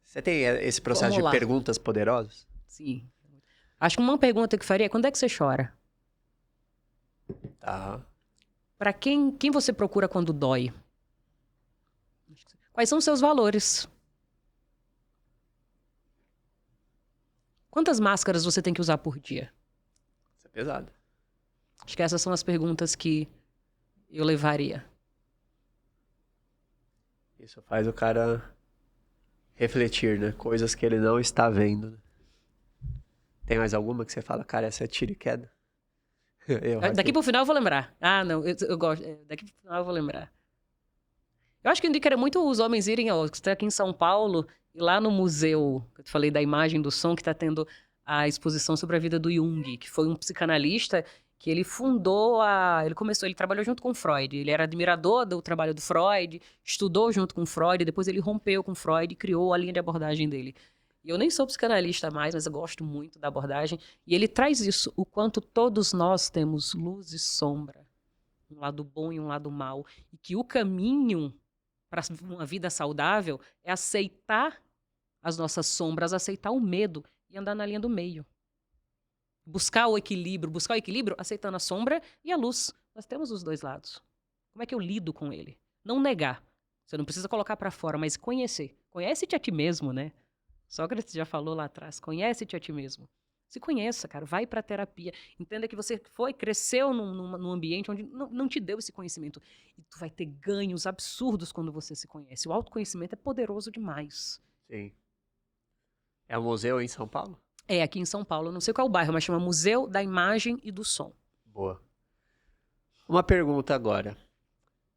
Você tem esse processo de perguntas poderosas? Sim. Acho que uma pergunta que faria é, quando é que você chora? Tá. Para quem você procura quando dói? Quais são os seus valores? Quantas máscaras você tem que usar por dia? Isso é pesado. Acho que essas são as perguntas que eu levaria. Isso faz o cara refletir, né? Coisas que ele não está vendo. Né? Tem mais alguma que você fala, cara, essa é tiro e queda? Daqui pro final eu vou lembrar. Ah, não, eu gosto. Daqui pro final eu vou lembrar. Eu acho que eu indicaria muito os homens irem, ó, que está aqui em São Paulo, e lá no museu, que eu te falei da imagem do som, que está tendo a exposição sobre a vida do Jung, que foi um psicanalista que ele fundou ele trabalhou junto com Freud, ele era admirador do trabalho do Freud, estudou junto com Freud, depois ele rompeu com Freud e criou a linha de abordagem dele. E eu nem sou psicanalista mais, mas eu gosto muito da abordagem, e ele traz isso, o quanto todos nós temos luz e sombra, um lado bom e um lado mau, e que o caminho para uma vida saudável é aceitar as nossas sombras, aceitar o medo e andar na linha do meio. Buscar o equilíbrio aceitando a sombra e a luz. Nós temos os dois lados. Como é que eu lido com ele? Não negar. Você não precisa colocar para fora, mas conhecer. Conhece-te a ti mesmo, né? Sócrates já falou lá atrás, conhece-te a ti mesmo. Se conheça, cara, vai pra terapia. Entenda que você cresceu num ambiente onde não te deu esse conhecimento. E tu vai ter ganhos absurdos quando você se conhece. O autoconhecimento é poderoso demais. Sim. É um museu em São Paulo? É, aqui em São Paulo. Não sei qual é o bairro, mas chama Museu da Imagem e do Som. Boa. Uma pergunta agora.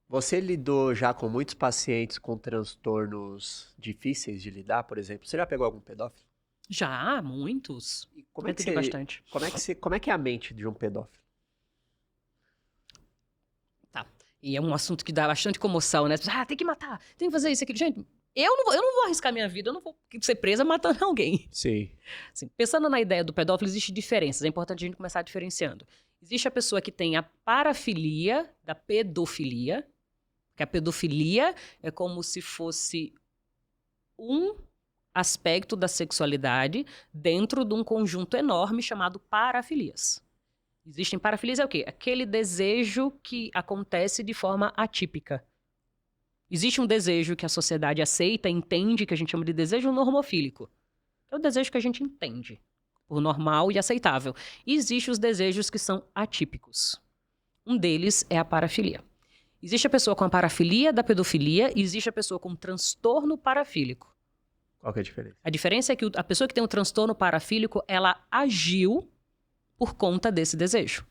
Você lidou já com muitos pacientes com transtornos difíceis de lidar, por exemplo? Você já pegou algum pedófilo? Já, muitos. E como é que é a mente de um pedófilo? Tá. E é um assunto que dá bastante comoção, né? Tem que matar, tem que fazer isso, aquilo. Gente, eu não vou arriscar minha vida, eu não vou ser presa matando alguém. Sim. Assim, pensando na ideia do pedófilo, existem diferenças. É importante a gente começar diferenciando. Existe a pessoa que tem a parafilia da pedofilia, que a pedofilia é como se fosse um aspecto da sexualidade dentro de um conjunto enorme chamado parafilias. Existem parafilias, é o quê? Aquele desejo que acontece de forma atípica. Existe um desejo que a sociedade aceita, entende, que a gente chama de desejo normofílico. É o desejo que a gente entende por normal e aceitável. E existem os desejos que são atípicos. Um deles é a parafilia. Existe a pessoa com a parafilia da pedofilia e existe a pessoa com transtorno parafílico. Qual que é a diferença? A diferença é que a pessoa que tem um transtorno parafílico, ela agiu por conta desse desejo.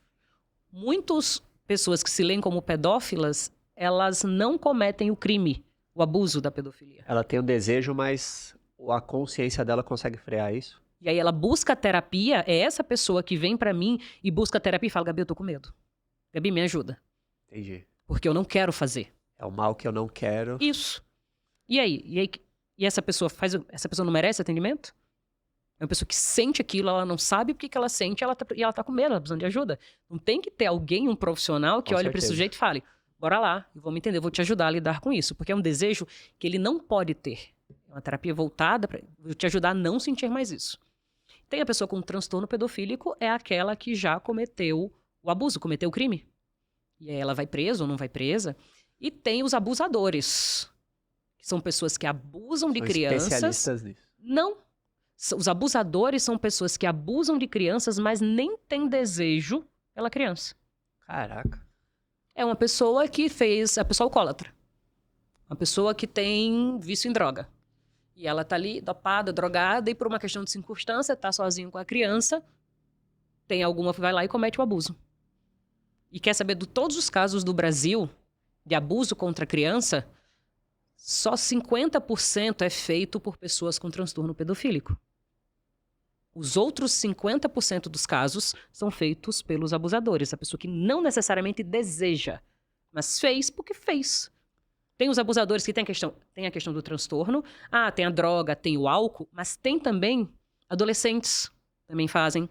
Muitas pessoas que se leem como pedófilas, elas não cometem o crime. o abuso da pedofilia. Ela tem um desejo, mas a consciência dela consegue frear isso? E aí ela busca terapia, é essa pessoa que vem pra mim e busca terapia e fala, Gabi, eu tô com medo. Gabi, me ajuda. Entendi. Porque eu não quero fazer. É o mal que eu não quero. Isso. E aí? E essa pessoa essa pessoa não merece atendimento? É uma pessoa que sente aquilo, ela não sabe o que ela sente, e ela tá com medo, ela precisa de ajuda. Não tem que ter alguém, um profissional, que Com olhe pra esse certeza. sujeito e fale, bora lá, vamos entender, eu vou te ajudar a lidar com isso. Porque é um desejo que ele não pode ter. É uma terapia voltada pra te ajudar a não sentir mais isso. Tem a pessoa com transtorno pedofílico, é aquela que já cometeu o abuso, cometeu o crime. E aí ela vai presa ou não vai presa. E tem os abusadores, que são pessoas que abusam de São crianças. especialistas nisso. Não. Os abusadores são pessoas que abusam de crianças, mas nem têm desejo pela criança. Caraca. É uma pessoa que fez... A pessoa alcoólatra. Uma pessoa que tem vício em droga. E ela tá ali, dopada, drogada, e por uma questão de circunstância, tá sozinho com a criança, tem alguma que vai lá e comete o abuso. E quer saber de todos os casos do Brasil de abuso contra a criança, só 50% é feito por pessoas com transtorno pedofílico. Os outros 50% dos casos são feitos pelos abusadores, a pessoa que não necessariamente deseja, mas fez porque fez. Tem os abusadores que tem a questão do transtorno, tem a droga, tem o álcool, mas tem também adolescentes, também fazem.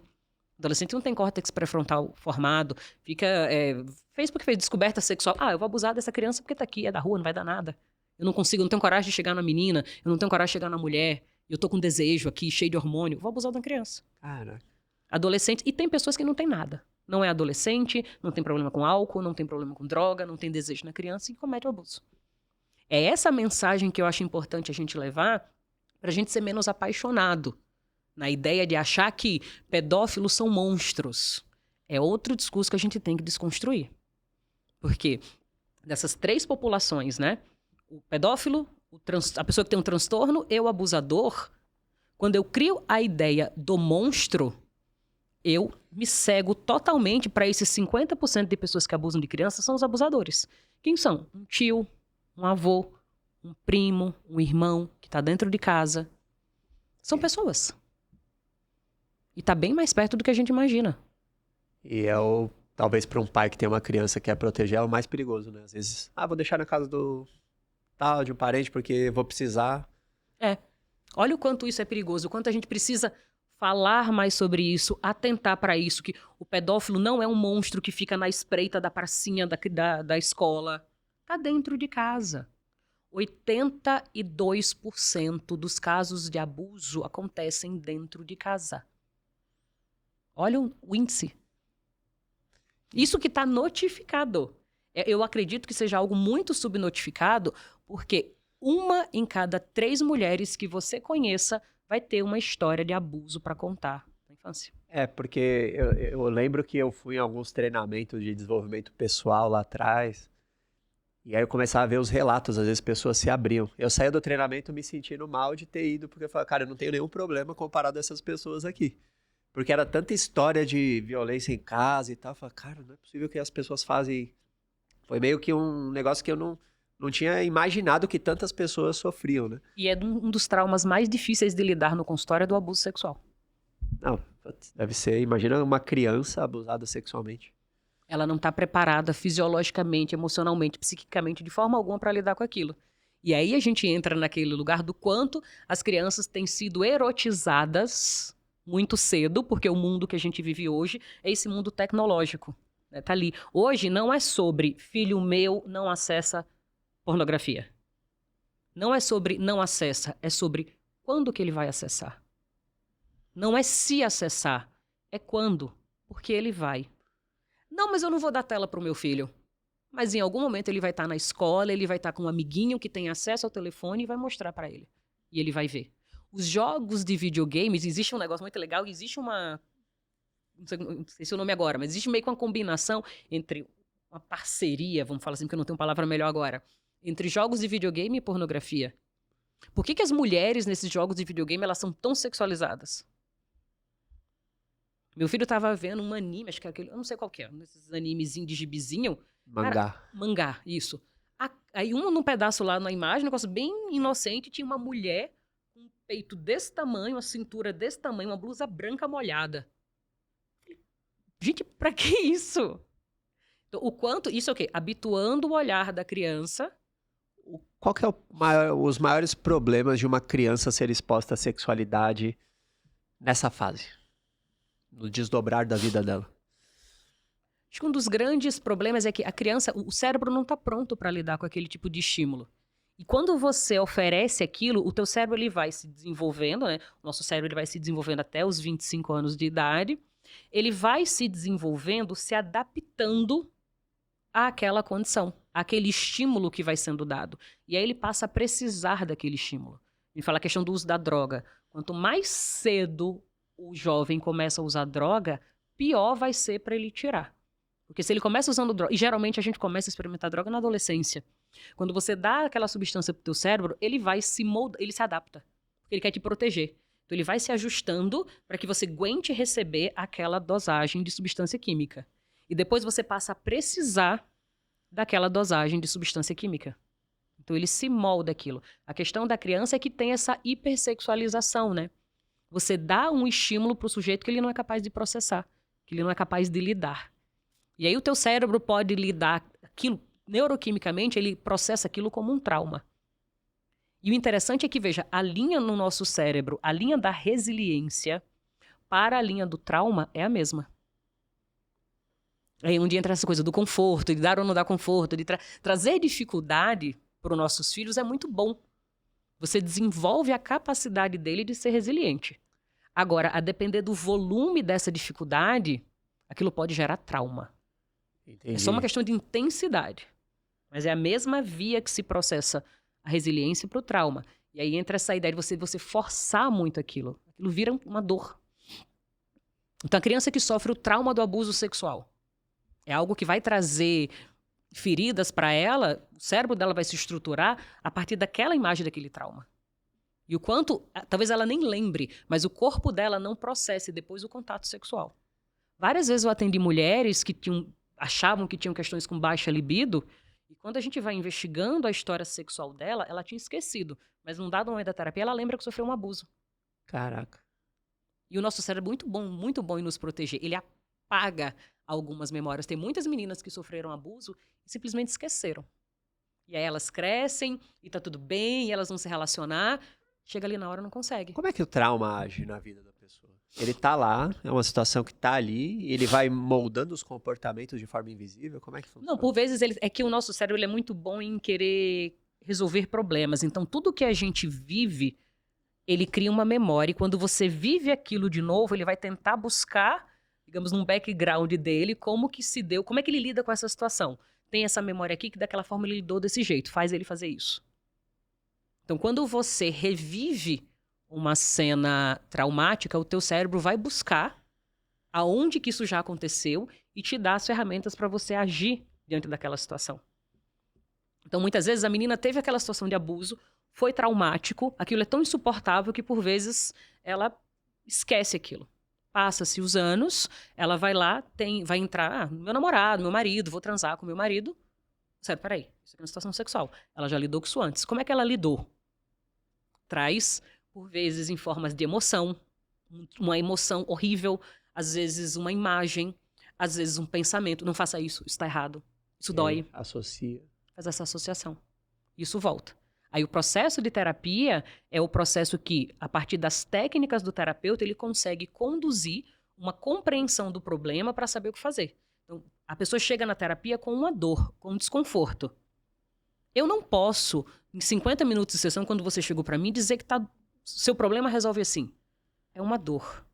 Adolescente não tem córtex pré-frontal formado, fez porque fez descoberta sexual. Eu vou abusar dessa criança porque tá aqui, é da rua, não vai dar nada. Eu não tenho coragem de chegar na menina, eu não tenho coragem de chegar na mulher, eu tô com desejo aqui, cheio de hormônio, vou abusar da criança. Caraca. Adolescente, e tem pessoas que não têm nada. Não é adolescente, não tem problema com álcool, não tem problema com droga, não tem desejo na criança e comete o abuso. É essa mensagem que eu acho importante a gente levar pra gente ser menos apaixonado na ideia de achar que pedófilos são monstros. É outro discurso que a gente tem que desconstruir. Porque dessas 3 populações, né? O pedófilo, a pessoa que tem um transtorno e o abusador, quando eu crio a ideia do monstro, eu me cego totalmente para esses 50% de pessoas que abusam de crianças são os abusadores. Quem são? Um tio, um avô, um primo, um irmão que está dentro de casa. São pessoas. E tá bem mais perto do que a gente imagina. E talvez para um pai que tem uma criança que quer proteger, é o mais perigoso, né? Às vezes, vou deixar na casa de um parente porque vou precisar. Olha o quanto isso é perigoso, o quanto a gente precisa falar mais sobre isso, atentar para isso, que o pedófilo não é um monstro que fica na espreita da pracinha da escola. Tá dentro de casa. 82% dos casos de abuso acontecem dentro de casa. Olha o índice. Isso que está notificado. Eu acredito que seja algo muito subnotificado, porque 1 em cada 3 mulheres que você conheça vai ter uma história de abuso para contar na infância. Porque eu lembro que eu fui em alguns treinamentos de desenvolvimento pessoal lá atrás, e aí eu começava a ver os relatos, às vezes pessoas se abriam. Eu saía do treinamento me sentindo mal de ter ido, porque eu falava, cara, eu não tenho nenhum problema comparado a essas pessoas aqui. Porque era tanta história de violência em casa e tal, eu falava, cara, não é possível que as pessoas fazem... Foi meio que um negócio que eu não tinha imaginado que tantas pessoas sofriam, né? E é um dos traumas mais difíceis de lidar no consultório, é do abuso sexual. Não, deve ser, imagina uma criança abusada sexualmente. Ela não está preparada fisiologicamente, emocionalmente, psiquicamente, de forma alguma para lidar com aquilo. E aí a gente entra naquele lugar do quanto as crianças têm sido erotizadas muito cedo, porque o mundo que a gente vive hoje é esse mundo tecnológico. Né? Tá ali. Hoje não é sobre filho meu não acessa pornografia. Não é sobre não acessa, é sobre quando que ele vai acessar. Não é se acessar, é quando, porque ele vai. Não, mas eu não vou dar tela para o meu filho. Mas em algum momento ele vai estar na escola, ele vai estar com um amiguinho que tem acesso ao telefone e vai mostrar para ele. E ele vai ver. Os jogos de videogames, existe um negócio muito legal, existe uma... Não sei se é o nome agora, mas existe meio que uma combinação entre uma parceria, vamos falar assim, porque eu não tenho palavra melhor agora, entre jogos de videogame e pornografia. Por que as mulheres nesses jogos de videogame elas são tão sexualizadas? Meu filho tava vendo um anime, acho que é aquele, eu não sei qual que é, um desses animezinhos de gibizinho. Mangá. Cara, mangá, isso. Aí num pedaço lá na imagem, um negócio bem inocente, tinha uma mulher com um peito desse tamanho, uma cintura desse tamanho, uma blusa branca molhada. Gente, pra que isso? Então, o quanto... Isso é o quê? Habituando o olhar da criança. Qual que é os maiores problemas de uma criança ser exposta à sexualidade nessa fase? No desdobrar da vida dela? Acho que um dos grandes problemas é que a criança, o cérebro não está pronto para lidar com aquele tipo de estímulo. E quando você oferece aquilo, o teu cérebro ele vai se desenvolvendo, né? O nosso cérebro ele vai se desenvolvendo até os 25 anos de idade. Ele vai se desenvolvendo, se adaptando àquela condição, àquele estímulo que vai sendo dado. E aí ele passa a precisar daquele estímulo. Me fala a questão do uso da droga. Quanto mais cedo o jovem começa a usar droga, pior vai ser para ele tirar. Porque se ele começa usando droga, e geralmente a gente começa a experimentar droga na adolescência. Quando você dá aquela substância pro teu cérebro, ele vai se moldar, ele se adapta. Porque ele quer te proteger. Então ele vai se ajustando para que você aguente receber aquela dosagem de substância química. E depois você passa a precisar daquela dosagem de substância química. Então ele se molda aquilo. A questão da criança é que tem essa hipersexualização, né? Você dá um estímulo pro sujeito que ele não é capaz de processar, que ele não é capaz de lidar. E aí o teu cérebro pode lidar aquilo, neuroquimicamente, ele processa aquilo como um trauma. E o interessante é que, veja, a linha no nosso cérebro, a linha da resiliência para a linha do trauma é a mesma. Aí onde entra essa coisa do conforto, de dar ou não dar conforto, de trazer dificuldade para os nossos filhos é muito bom. Você desenvolve a capacidade dele de ser resiliente. Agora, a depender do volume dessa dificuldade, aquilo pode gerar trauma. Entendi. É só uma questão de intensidade. Mas é a mesma via que se processa a resiliência para o trauma. E aí entra essa ideia de você forçar muito aquilo. Aquilo vira uma dor. Então a criança que sofre o trauma do abuso sexual é algo que vai trazer feridas para ela, o cérebro dela vai se estruturar a partir daquela imagem daquele trauma. E o quanto, talvez ela nem lembre, mas o corpo dela não processe depois o contato sexual. Várias vezes eu atendi mulheres que achavam que tinham questões com baixa libido, e quando a gente vai investigando a história sexual dela, ela tinha esquecido. Mas num dado momento da terapia, ela lembra que sofreu um abuso. Caraca. E o nosso cérebro é muito bom em nos proteger. Ele apaga algumas memórias. Tem muitas meninas que sofreram abuso e simplesmente esqueceram. E aí elas crescem, e tá tudo bem, e elas vão se relacionar. Chega ali na hora, não consegue. Como é que o trauma age na vida da pessoa? Ele tá lá, é uma situação que tá ali, ele vai moldando os comportamentos de forma invisível? Como é que funciona? Não, por vezes é que o nosso cérebro ele é muito bom em querer resolver problemas. Então, tudo que a gente vive, ele cria uma memória. E quando você vive aquilo de novo, ele vai tentar buscar, digamos, num background dele, como que se deu, como é que ele lida com essa situação. Tem essa memória aqui que daquela forma ele lidou desse jeito, faz ele fazer isso. Então, quando você revive uma cena traumática, o teu cérebro vai buscar aonde que isso já aconteceu e te dá as ferramentas para você agir diante daquela situação. Então, muitas vezes, a menina teve aquela situação de abuso, foi traumático, aquilo é tão insuportável que, por vezes, ela esquece aquilo. Passa-se os anos, ela vai lá, vai entrar, meu namorado, meu marido, vou transar com meu marido. Sério, peraí, isso aqui é uma situação sexual. Ela já lidou com isso antes. Como é que ela lidou? Traz, por vezes, em formas de emoção, uma emoção horrível, às vezes uma imagem, às vezes um pensamento. Não faça isso, isso está errado, isso dói. Associa. Faz essa associação. Isso volta. Aí o processo de terapia é o processo que, a partir das técnicas do terapeuta, ele consegue conduzir uma compreensão do problema para saber o que fazer. Então, a pessoa chega na terapia com uma dor, com um desconforto. Eu não posso, em 50 minutos de sessão, quando você chegou para mim, dizer que seu problema resolve assim. É uma dor.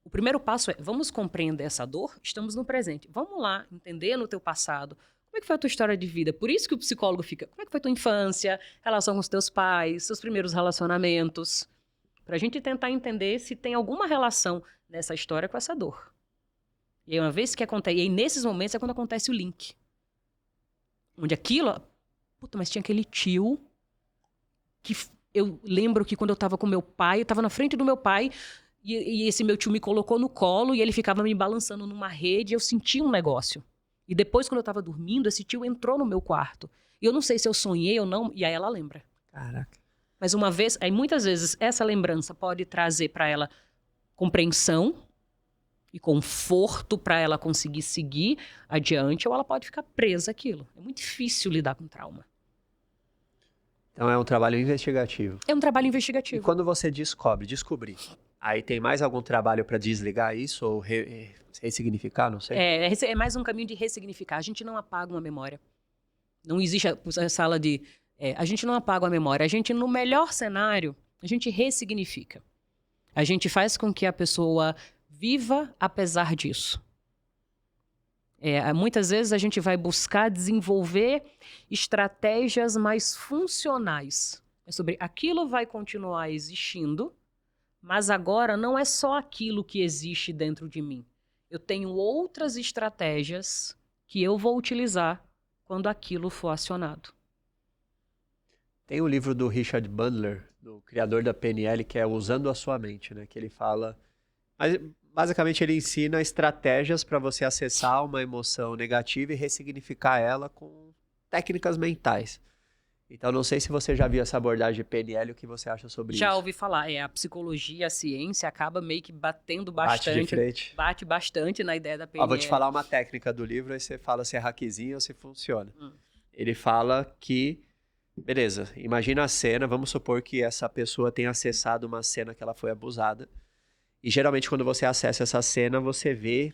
O primeiro passo é, vamos compreender essa dor, estamos no presente. Vamos lá, entender no teu passado, como é que foi a tua história de vida? Por isso que o psicólogo fica, como é que foi a tua infância, relação com os teus pais, seus primeiros relacionamentos, pra gente tentar entender se tem alguma relação nessa história com essa dor. E aí, uma vez que acontece, e aí nesses momentos é quando acontece o link. Onde aquilo, puta, mas tinha aquele tio que eu lembro que quando eu tava com meu pai, eu tava na frente do meu pai, e esse meu tio me colocou no colo e ele ficava me balançando numa rede e eu senti um negócio. E depois, quando eu tava dormindo, esse tio entrou no meu quarto. E eu não sei se eu sonhei ou não, e aí ela lembra. Caraca. Mas uma vez, aí muitas vezes essa lembrança pode trazer para ela compreensão e conforto para ela conseguir seguir adiante, ou ela pode ficar presa àquilo. É muito difícil lidar com trauma. Então é um trabalho investigativo. É um trabalho E investigativo. quando você descobrir, aí tem mais algum trabalho para desligar isso ou ressignificar, não sei? É mais um caminho de ressignificar. A gente não apaga uma memória. Não existe a sala de... a gente não apaga a memória. A gente, no melhor cenário, a gente ressignifica. A gente faz com que a pessoa viva apesar disso. Muitas vezes a gente vai buscar desenvolver estratégias mais funcionais. É sobre aquilo vai continuar existindo, mas agora não é só aquilo que existe dentro de mim. Eu tenho outras estratégias que eu vou utilizar quando aquilo for acionado. Tem o livro do Richard Bandler, do criador da PNL, que é Usando a Sua Mente, né? Que ele fala... Mas, basicamente, ele ensina estratégias para você acessar uma emoção negativa e ressignificar ela com técnicas mentais. Então, não sei se você já viu essa abordagem de PNL, o que você acha sobre isso? Já ouvi falar. A psicologia, a ciência acaba meio que batendo bastante. Bate de frente. Bate bastante na ideia da PNL. Vou te falar uma técnica do livro, aí você fala se é hackzinho ou se funciona. Ele fala que... Beleza, imagina a cena, vamos supor que essa pessoa tenha acessado uma cena que ela foi abusada. E geralmente quando você acessa essa cena, você vê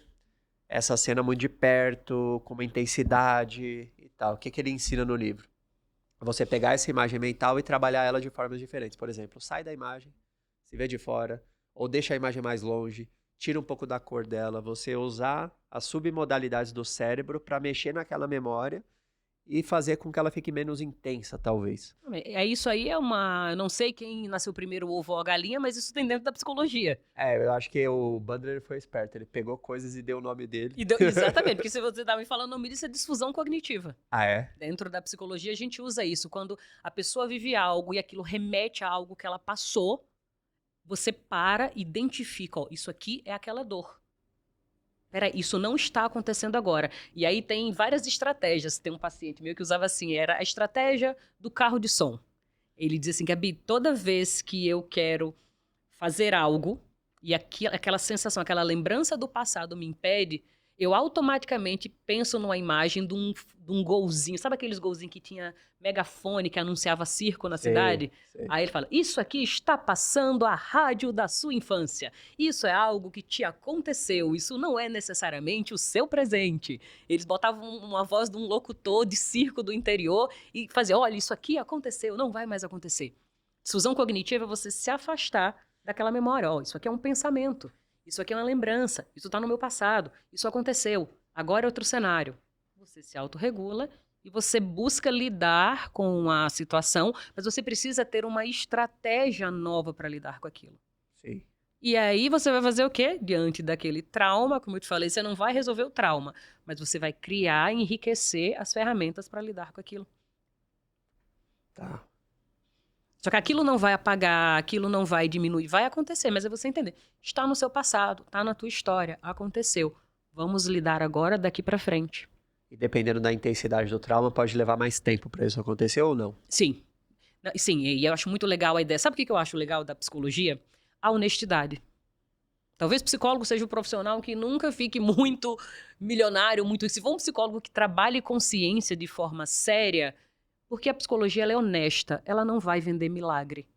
essa cena muito de perto, com uma intensidade e tal. O que ele ensina no livro? Você pegar essa imagem mental e trabalhar ela de formas diferentes. Por exemplo, sai da imagem, se vê de fora, ou deixa a imagem mais longe, tira um pouco da cor dela. Você usar as submodalidades do cérebro para mexer naquela memória e fazer com que ela fique menos intensa, talvez. Isso aí eu não sei quem nasceu primeiro, o ovo ou a galinha, mas isso tem dentro da psicologia. Eu acho que o Bandler foi esperto, ele pegou coisas e deu o nome dele. Exatamente, porque se você tá me falando o nome disso, é disfusão cognitiva. Ah, é? Dentro da psicologia a gente usa isso, quando a pessoa vive algo e aquilo remete a algo que ela passou, você para, identifica, ó, isso aqui é aquela dor. Peraí, isso não está acontecendo agora. E aí tem várias estratégias. Tem um paciente meu que usava assim, era a estratégia do carro de som. Ele dizia assim, Gabi, toda vez que eu quero fazer algo e aquela sensação, aquela lembrança do passado me impede, eu automaticamente penso numa imagem de um golzinho. Sabe aqueles golzinhos que tinha megafone, que anunciava circo na cidade? Sei. Aí ele fala, isso aqui está passando a rádio da sua infância. Isso é algo que te aconteceu. Isso não é necessariamente o seu presente. Eles botavam uma voz de um locutor de circo do interior e faziam, olha, isso aqui aconteceu, não vai mais acontecer. Disfusão cognitiva é você se afastar daquela memória. Ó, isso aqui é um pensamento. Isso aqui é uma lembrança, isso está no meu passado, isso aconteceu, agora é outro cenário. Você se autorregula e você busca lidar com a situação, mas você precisa ter uma estratégia nova para lidar com aquilo. Sim. E aí você vai fazer o quê? Diante daquele trauma, como eu te falei, você não vai resolver o trauma, mas você vai criar e enriquecer as ferramentas para lidar com aquilo. Tá. Só que aquilo não vai apagar, aquilo não vai diminuir, vai acontecer, mas é você entender. Está no seu passado, está na tua história, aconteceu. Vamos lidar agora daqui para frente. E dependendo da intensidade do trauma, pode levar mais tempo para isso acontecer ou não? Sim. Sim, e eu acho muito legal a ideia. Sabe o que eu acho legal da psicologia? A honestidade. Talvez psicólogo seja o profissional que nunca fique muito milionário, muito... Se for um psicólogo que trabalhe consciência de forma séria... Porque a psicologia ela é honesta, ela não vai vender milagre.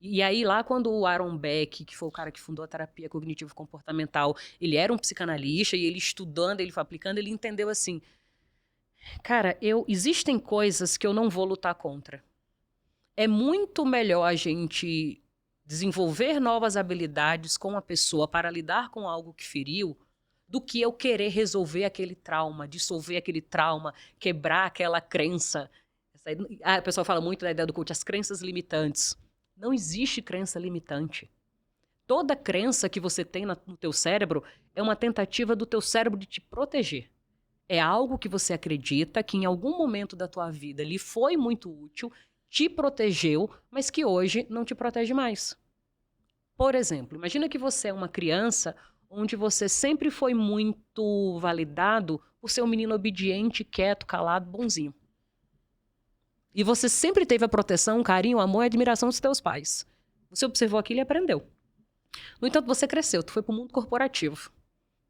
E aí lá quando o Aaron Beck, que foi o cara que fundou a terapia cognitivo-comportamental, ele era um psicanalista e ele estudando, ele foi aplicando, ele entendeu assim, cara, existem coisas que eu não vou lutar contra. É muito melhor a gente desenvolver novas habilidades com a pessoa para lidar com algo que feriu, do que eu querer resolver aquele trauma, dissolver aquele trauma, quebrar aquela crença. A pessoa fala muito da ideia do coach, as crenças limitantes. Não existe crença limitante. Toda crença que você tem no teu cérebro é uma tentativa do teu cérebro de te proteger. É algo que você acredita que em algum momento da tua vida lhe foi muito útil, te protegeu, mas que hoje não te protege mais. Por exemplo, imagina que você é uma criança onde você sempre foi muito validado por ser um menino obediente, quieto, calado, bonzinho. E você sempre teve a proteção, o carinho, o amor e a admiração dos teus pais. Você observou aquilo e aprendeu. No entanto, você cresceu, tu foi para o mundo corporativo.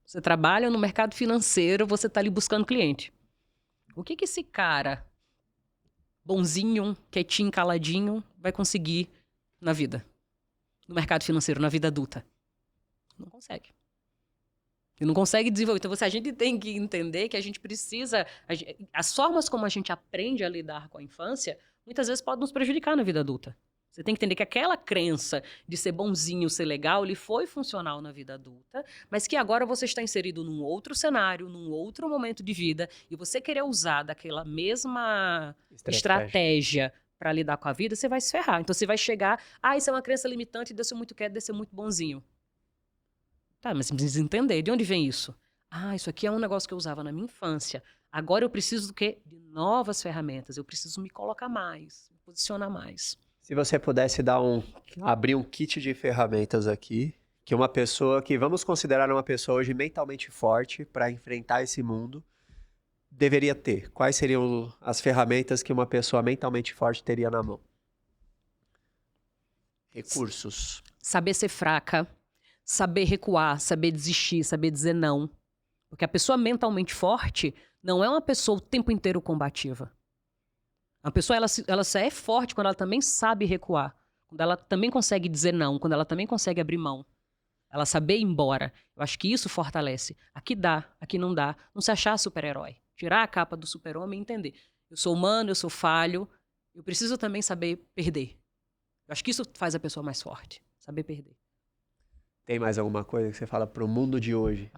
Você trabalha no mercado financeiro, você está ali buscando cliente. O que esse cara, bonzinho, quietinho, caladinho, vai conseguir na vida? No mercado financeiro, na vida adulta? Não consegue. E não consegue desenvolver. Então, a gente tem que entender que a gente precisa... As formas como a gente aprende a lidar com a infância, muitas vezes podem nos prejudicar na vida adulta. Você tem que entender que aquela crença de ser bonzinho, ser legal, ele foi funcional na vida adulta, mas que agora você está inserido num outro cenário, num outro momento de vida, e você querer usar daquela mesma estratégia para lidar com a vida, você vai se ferrar. Então, você vai chegar... isso é uma crença limitante, de eu ser muito quieto, de eu ser muito bonzinho. Tá, mas você precisa entender. De onde vem isso? Isso aqui é um negócio que eu usava na minha infância. Agora eu preciso do quê? De novas ferramentas. Eu preciso me colocar mais, me posicionar mais. Se você pudesse abrir um kit de ferramentas aqui, que uma pessoa que vamos considerar uma pessoa hoje mentalmente forte para enfrentar esse mundo, deveria ter. Quais seriam as ferramentas que uma pessoa mentalmente forte teria na mão? Recursos. Saber ser fraca. Saber recuar, saber desistir, saber dizer não. Porque a pessoa mentalmente forte não é uma pessoa o tempo inteiro combativa. A pessoa, ela só é forte quando ela também sabe recuar. Quando ela também consegue dizer não, quando ela também consegue abrir mão. Ela saber ir embora. Eu acho que isso fortalece. Aqui dá, aqui não dá. Não se achar super-herói. Tirar a capa do super-homem e entender. Eu sou humano, eu sou falho. Eu preciso também saber perder. Eu acho que isso faz a pessoa mais forte. Saber perder. Tem mais alguma coisa que você fala para o mundo de hoje?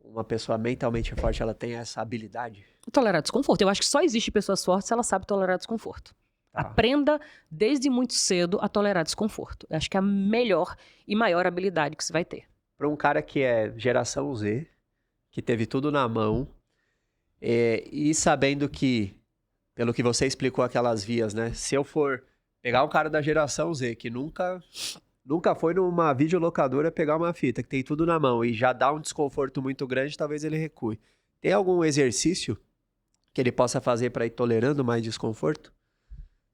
Uma pessoa mentalmente forte, ela tem essa habilidade? Tolerar desconforto. Eu acho que só existe pessoas fortes se ela sabe tolerar desconforto. Tá. Aprenda desde muito cedo a tolerar desconforto. Eu acho que é a melhor e maior habilidade que você vai ter. Para um cara que é geração Z, que teve tudo na mão, e sabendo que, pelo que você explicou aquelas vias, né? Se eu for pegar um cara da geração Z, que nunca foi numa videolocadora pegar uma fita, que tem tudo na mão e já dá um desconforto muito grande, talvez ele recue. Tem algum exercício que ele possa fazer para ir tolerando mais desconforto?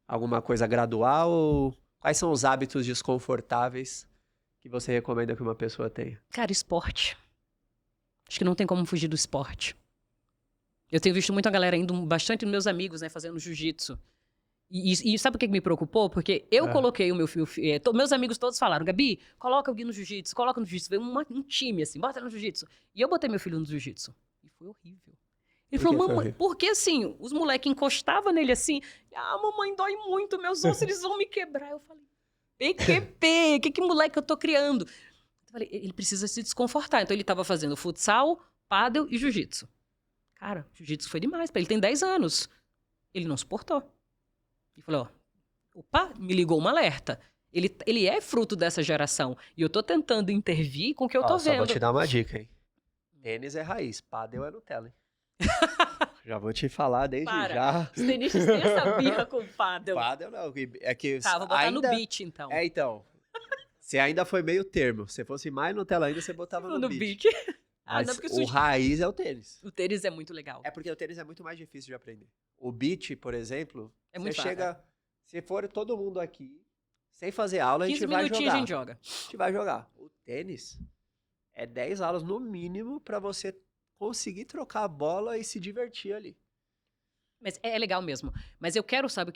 Alguma coisa gradual? Ou quais são os hábitos desconfortáveis que você recomenda que uma pessoa tenha? Cara, esporte. Acho que não tem como fugir do esporte. Eu tenho visto muita galera indo bastante, meus amigos, né, fazendo jiu-jitsu. E sabe o que me preocupou? Porque eu coloquei o meu filho... meus amigos todos falaram, Gabi, coloca alguém no jiu-jitsu, coloca no jiu-jitsu. Veio um time assim, bota no jiu-jitsu. E eu botei meu filho no jiu-jitsu. E foi horrível. Ele falou, mamãe, porque assim, os moleques encostavam nele assim, mamãe, dói muito, meus ossos, eles vão me quebrar. Eu falei, PQP, que moleque eu tô criando? Eu falei, ele precisa se desconfortar. Então ele tava fazendo futsal, pádel e jiu-jitsu. Cara, jiu-jitsu foi demais pra ele, tem 10 anos. Ele não suportou. Ele falou, opa, me ligou um alerta. Ele é fruto dessa geração. E eu tô tentando intervir com o que eu tô vendo. Só vou te dar uma dica, hein? Tênis é raiz, pádel é Nutella, hein? Já vou te falar desde já. Os tenistas têm essa birra com o pádel. Pádel não, é que... Tá, vou botar no beach, então. Então. Você ainda foi meio termo. Se fosse mais Nutella ainda, você botava no beach. Mas o raiz é o tênis. O tênis é muito legal. É porque o tênis é muito mais difícil de aprender. O beach, por exemplo, muito você chega... Se for todo mundo aqui, sem fazer aula, a gente vai jogar. 15 minutinhos a gente joga. A gente vai jogar. O tênis é 10 aulas no mínimo pra você conseguir trocar a bola e se divertir ali. Mas é legal mesmo. Mas eu quero, sabe,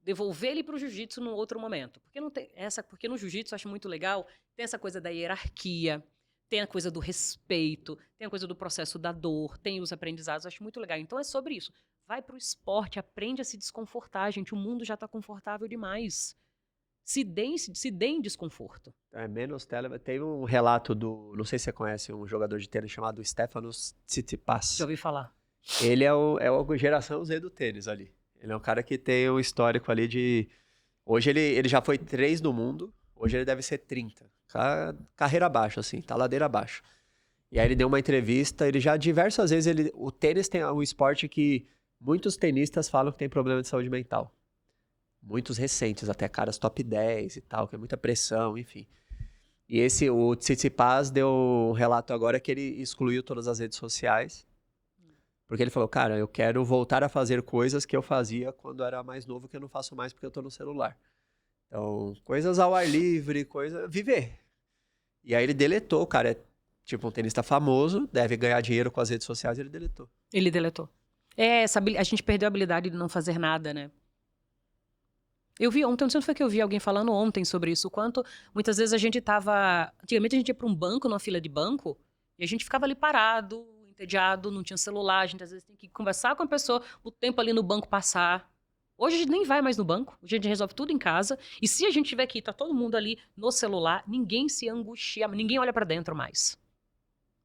devolver ele pro jiu-jitsu num outro momento. Porque no jiu-jitsu eu acho muito legal, tem essa coisa da hierarquia, tem a coisa do respeito, tem a coisa do processo da dor, tem os aprendizados, eu acho muito legal. Então é sobre isso. Vai pro esporte, aprende a se desconfortar, gente. O mundo já tá confortável demais. Se deem desconforto. Menos tela. Tem um relato não sei se você conhece, um jogador de tênis chamado Stefanos Tsitsipas. Já ouvi falar. Ele é a geração Z do tênis ali. Ele é um cara que tem um histórico ali de... Hoje ele já foi 3 no mundo, hoje ele deve ser 30. Carreira abaixo, assim, tá ladeira abaixo. E aí ele deu uma entrevista, ele já diversas vezes... O tênis tem um esporte que muitos tenistas falam que tem problema de saúde mental. Muitos recentes, até caras top 10 e tal, que é muita pressão, enfim. E o Tsitsipas deu um relato agora que ele excluiu todas as redes sociais, Porque ele falou, cara, eu quero voltar a fazer coisas que eu fazia quando era mais novo, que eu não faço mais porque eu tô no celular. Então, coisas ao ar livre, viver. E aí ele deletou, cara, é tipo um tenista famoso, deve ganhar dinheiro com as redes sociais, ele deletou. Ele deletou. A gente perdeu a habilidade de não fazer nada, né? Eu vi ontem, não sei se foi que eu vi alguém falando ontem sobre isso, o quanto muitas vezes a gente tava... Antigamente a gente ia pra um banco, numa fila de banco, e a gente ficava ali parado, entediado, não tinha celular, a gente às vezes tem que conversar com a pessoa, o tempo ali no banco passar. Hoje a gente nem vai mais no banco, hoje a gente resolve tudo em casa, e se a gente tiver aqui, tá todo mundo ali no celular, ninguém se angustia, ninguém olha pra dentro mais.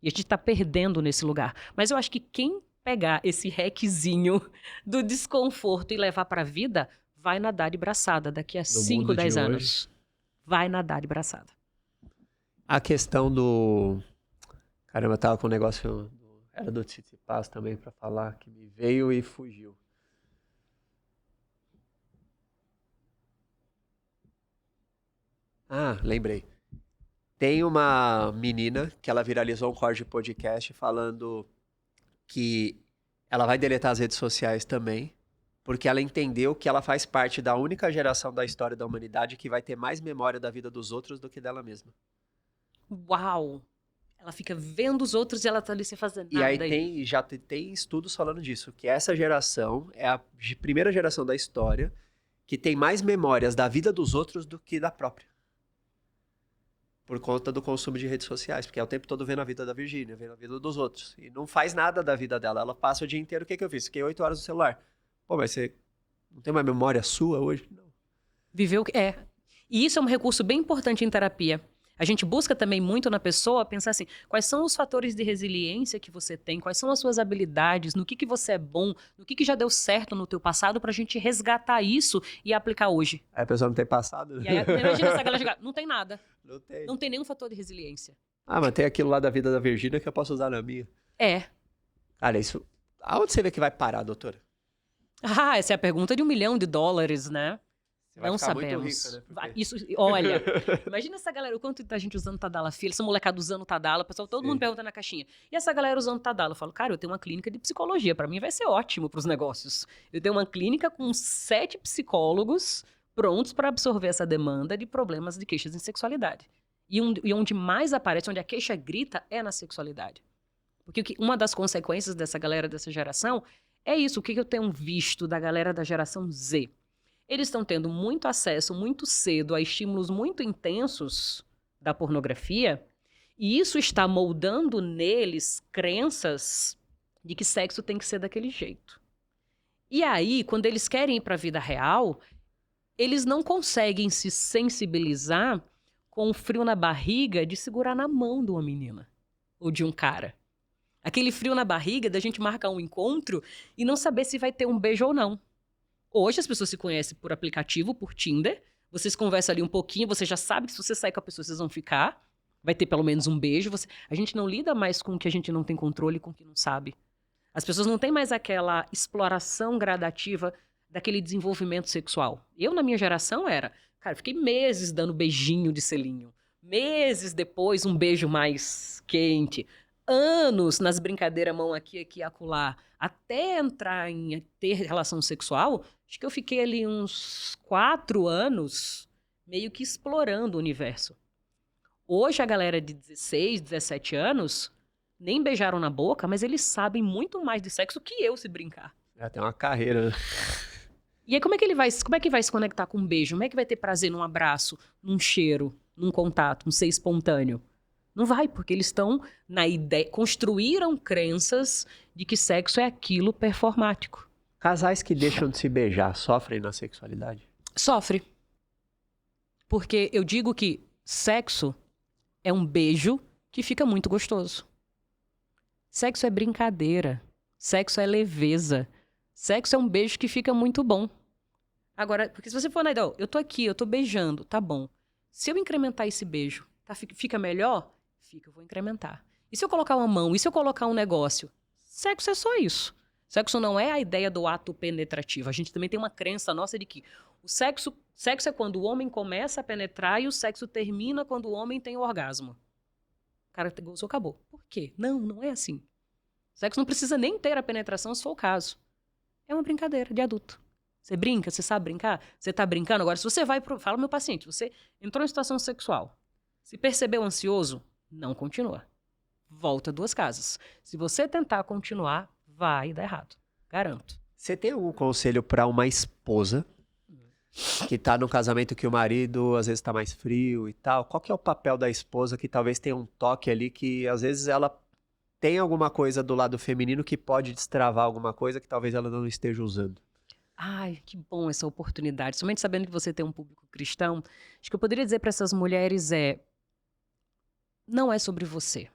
E a gente tá perdendo nesse lugar. Mas eu acho que quem pegar esse hackzinho do desconforto e levar pra vida, vai nadar de braçada daqui a 5, 10 anos. Vai nadar de braçada. A questão do... Caramba, eu tava com um negócio... Era do Tsitsipas também pra falar, que me veio e fugiu. Ah, lembrei. Tem uma menina que ela viralizou um corte de podcast falando que ela vai deletar as redes sociais também, porque ela entendeu que ela faz parte da única geração da história da humanidade que vai ter mais memória da vida dos outros do que dela mesma. Uau! Ela fica vendo os outros e ela tá ali sem fazer nada. E aí já tem estudos falando disso, que essa geração é a primeira geração da história que tem mais memórias da vida dos outros do que da própria. Por conta do consumo de redes sociais, porque é o tempo todo vendo a vida da Virgínia, vendo a vida dos outros. E não faz nada da vida dela. Ela passa o dia inteiro, o que eu fiz? Fiquei 8 horas no celular. Pô, mas você não tem uma memória sua hoje? Não. Viveu o que é. E isso é um recurso bem importante em terapia. A gente busca também muito na pessoa pensar assim, quais são os fatores de resiliência que você tem, quais são as suas habilidades, no que você é bom, no que já deu certo no teu passado pra gente resgatar isso e aplicar hoje. Aí a pessoa não tem passado? E aí, imagina essa galera chegar, não tem nada. Não tem. Não tem nenhum fator de resiliência. Ah, mas tem aquilo lá da vida da Virgínia que eu posso usar na minha. É. Cara, isso... Aonde você vê que vai parar, doutora? Ah, essa é a pergunta de $1 milhão, né? Você vai não ficar sabemos. muito rica, né? Porque... Isso, olha, imagina essa galera, o quanto da gente usando Tadalafil, essa molecada usando Tadala, pessoal, todo mundo pergunta na caixinha. E essa galera usando Tadala? Eu falo, cara, eu tenho uma clínica de psicologia, pra mim vai ser ótimo pros negócios. Eu tenho uma clínica com 7 psicólogos prontos pra absorver essa demanda de problemas de queixas em sexualidade. E onde mais aparece, onde a queixa grita, é na sexualidade. Porque uma das consequências dessa galera, dessa geração, é isso. O que eu tenho visto da galera da geração Z? Eles estão tendo muito acesso, muito cedo, a estímulos muito intensos da pornografia, e isso está moldando neles crenças de que sexo tem que ser daquele jeito. E aí, quando eles querem ir para a vida real, eles não conseguem se sensibilizar com o frio na barriga de segurar na mão de uma menina ou de um cara. Aquele frio na barriga da gente marcar um encontro e não saber se vai ter um beijo ou não. Hoje as pessoas se conhecem por aplicativo, por Tinder. Vocês conversam ali um pouquinho, você já sabe que se você sair com a pessoa, vocês vão ficar. Vai ter pelo menos um beijo. A gente não lida mais com o que a gente não tem controle, com o que não sabe. As pessoas não têm mais aquela exploração gradativa daquele desenvolvimento sexual. Eu, na minha geração, cara, fiquei meses dando beijinho de selinho. Meses depois, um beijo mais quente. Anos nas brincadeiras, mão aqui, acolá. Até entrar em ter relação sexual, acho que eu fiquei ali uns 4 anos meio que explorando o universo. Hoje a galera de 16, 17 anos nem beijaram na boca, mas eles sabem muito mais de sexo que eu, se brincar. Já tem uma carreira, né? E aí como é que vai se conectar com um beijo? Como é que vai ter prazer num abraço, num cheiro, num contato, num ser espontâneo? Não vai, porque eles estão na ideia, construíram crenças de que sexo é aquilo performático. Casais que deixam de se beijar sofrem na sexualidade? Sofre. Porque eu digo que sexo é um beijo que fica muito gostoso. Sexo é brincadeira. Sexo é leveza. Sexo é um beijo que fica muito bom. Agora, porque se você for na ideia, eu tô aqui, eu tô beijando, tá bom. Se eu incrementar esse beijo, fica melhor? Fica, eu vou incrementar. E se eu colocar uma mão? E se eu colocar um negócio? Sexo é só isso. Sexo não é a ideia do ato penetrativo. A gente também tem uma crença nossa de que o sexo é quando o homem começa a penetrar e o sexo termina quando o homem tem o orgasmo. O cara gozou, acabou. Por quê? Não é assim. Sexo não precisa nem ter a penetração, se for o caso. É uma brincadeira de adulto. Você brinca, você sabe brincar, você tá brincando. Agora, se você vai fala ao meu paciente, você entrou em situação sexual, se percebeu ansioso, não continua. Volta 2 casas. Se você tentar continuar, vai dar errado. Garanto. Você tem algum conselho para uma esposa que tá no casamento que o marido às vezes tá mais frio e tal? Qual que é o papel da esposa que talvez tenha um toque ali que às vezes ela tem alguma coisa do lado feminino que pode destravar alguma coisa que talvez ela não esteja usando? Ai, que bom essa oportunidade. Somente sabendo que você tem um público cristão, acho que eu poderia dizer para essas mulheres não é sobre você.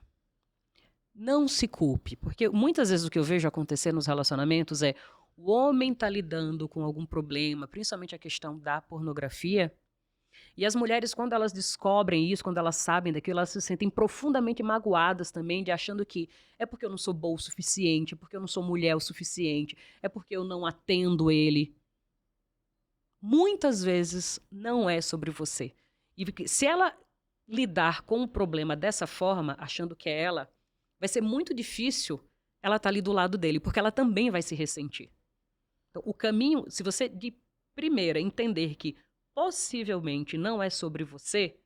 Não se culpe, porque muitas vezes o que eu vejo acontecer nos relacionamentos é o homem tá lidando com algum problema, principalmente a questão da pornografia, e as mulheres, quando elas descobrem isso, quando elas sabem daquilo, elas se sentem profundamente magoadas também, de achando que é porque eu não sou boa o suficiente, é porque eu não sou mulher o suficiente, é porque eu não atendo ele. Muitas vezes não é sobre você. E se ela lidar com o problema dessa forma, achando que é ela, vai ser muito difícil ela estar ali do lado dele, porque ela também vai se ressentir. Então, o caminho, se você de primeira entender que possivelmente não é sobre você,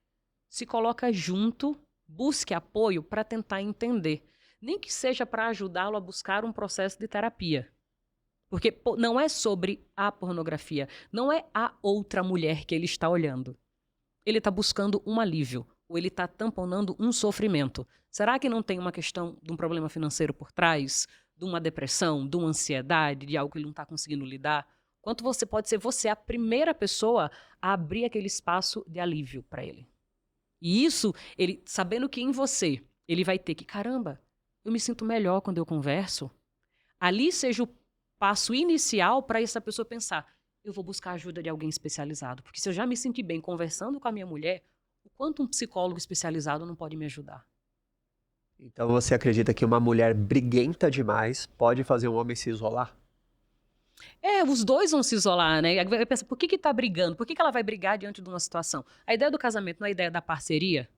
se coloca junto, busque apoio para tentar entender. Nem que seja para ajudá-lo a buscar um processo de terapia. Porque não é sobre a pornografia, não é a outra mulher que ele está olhando. Ele está buscando um alívio, ou ele está tamponando um sofrimento. Será que não tem uma questão de um problema financeiro por trás? De uma depressão, de uma ansiedade, de algo que ele não está conseguindo lidar? Quanto você pode ser você a primeira pessoa a abrir aquele espaço de alívio para ele. E isso, ele sabendo que em você, ele vai ter que, caramba, eu me sinto melhor quando eu converso. Ali seja o passo inicial para essa pessoa pensar, eu vou buscar a ajuda de alguém especializado. Porque se eu já me senti bem conversando com a minha mulher, o quanto um psicólogo especializado não pode me ajudar? Então você acredita que uma mulher briguenta demais pode fazer um homem se isolar? Os dois vão se isolar, né? Aí pensa, por que tá brigando? Por que ela vai brigar diante de uma situação? A ideia do casamento não é a ideia da parceria?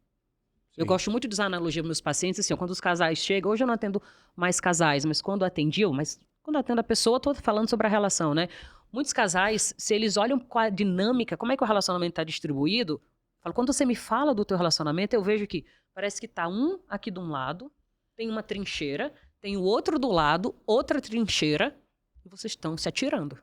Sim. Eu gosto muito de usar analogia para meus pacientes, assim, quando os casais chegam, hoje eu não atendo mais casais, mas quando atendo a pessoa, eu tô falando sobre a relação, né? Muitos casais, se eles olham com a dinâmica, como é que o relacionamento está distribuído, eu falo, quando você me fala do teu relacionamento, eu vejo que parece que tá um aqui de um lado, tem uma trincheira, tem o outro do lado, outra trincheira, e vocês estão se atirando.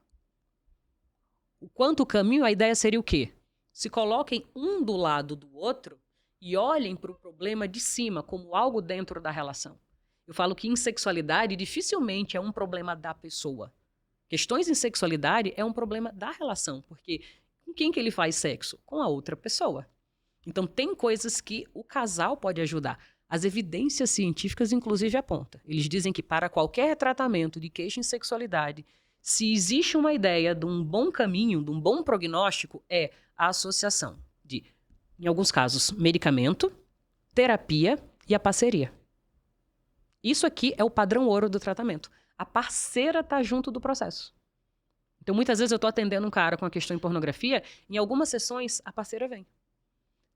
O quanto o caminho, a ideia seria o quê? Se coloquem um do lado do outro e olhem para o problema de cima, como algo dentro da relação. Eu falo que em sexualidade dificilmente é um problema da pessoa. Questões em sexualidade é um problema da relação, porque com quem que ele faz sexo? Com a outra pessoa. Então tem coisas que o casal pode ajudar. As evidências científicas, inclusive, apontam. Eles dizem que para qualquer tratamento de queixa em sexualidade, se existe uma ideia de um bom caminho, de um bom prognóstico, é a associação de, em alguns casos, medicamento, terapia e a parceria. Isso aqui é o padrão ouro do tratamento. A parceira está junto do processo. Então, muitas vezes eu estou atendendo um cara com a questão em pornografia, em algumas sessões a parceira vem.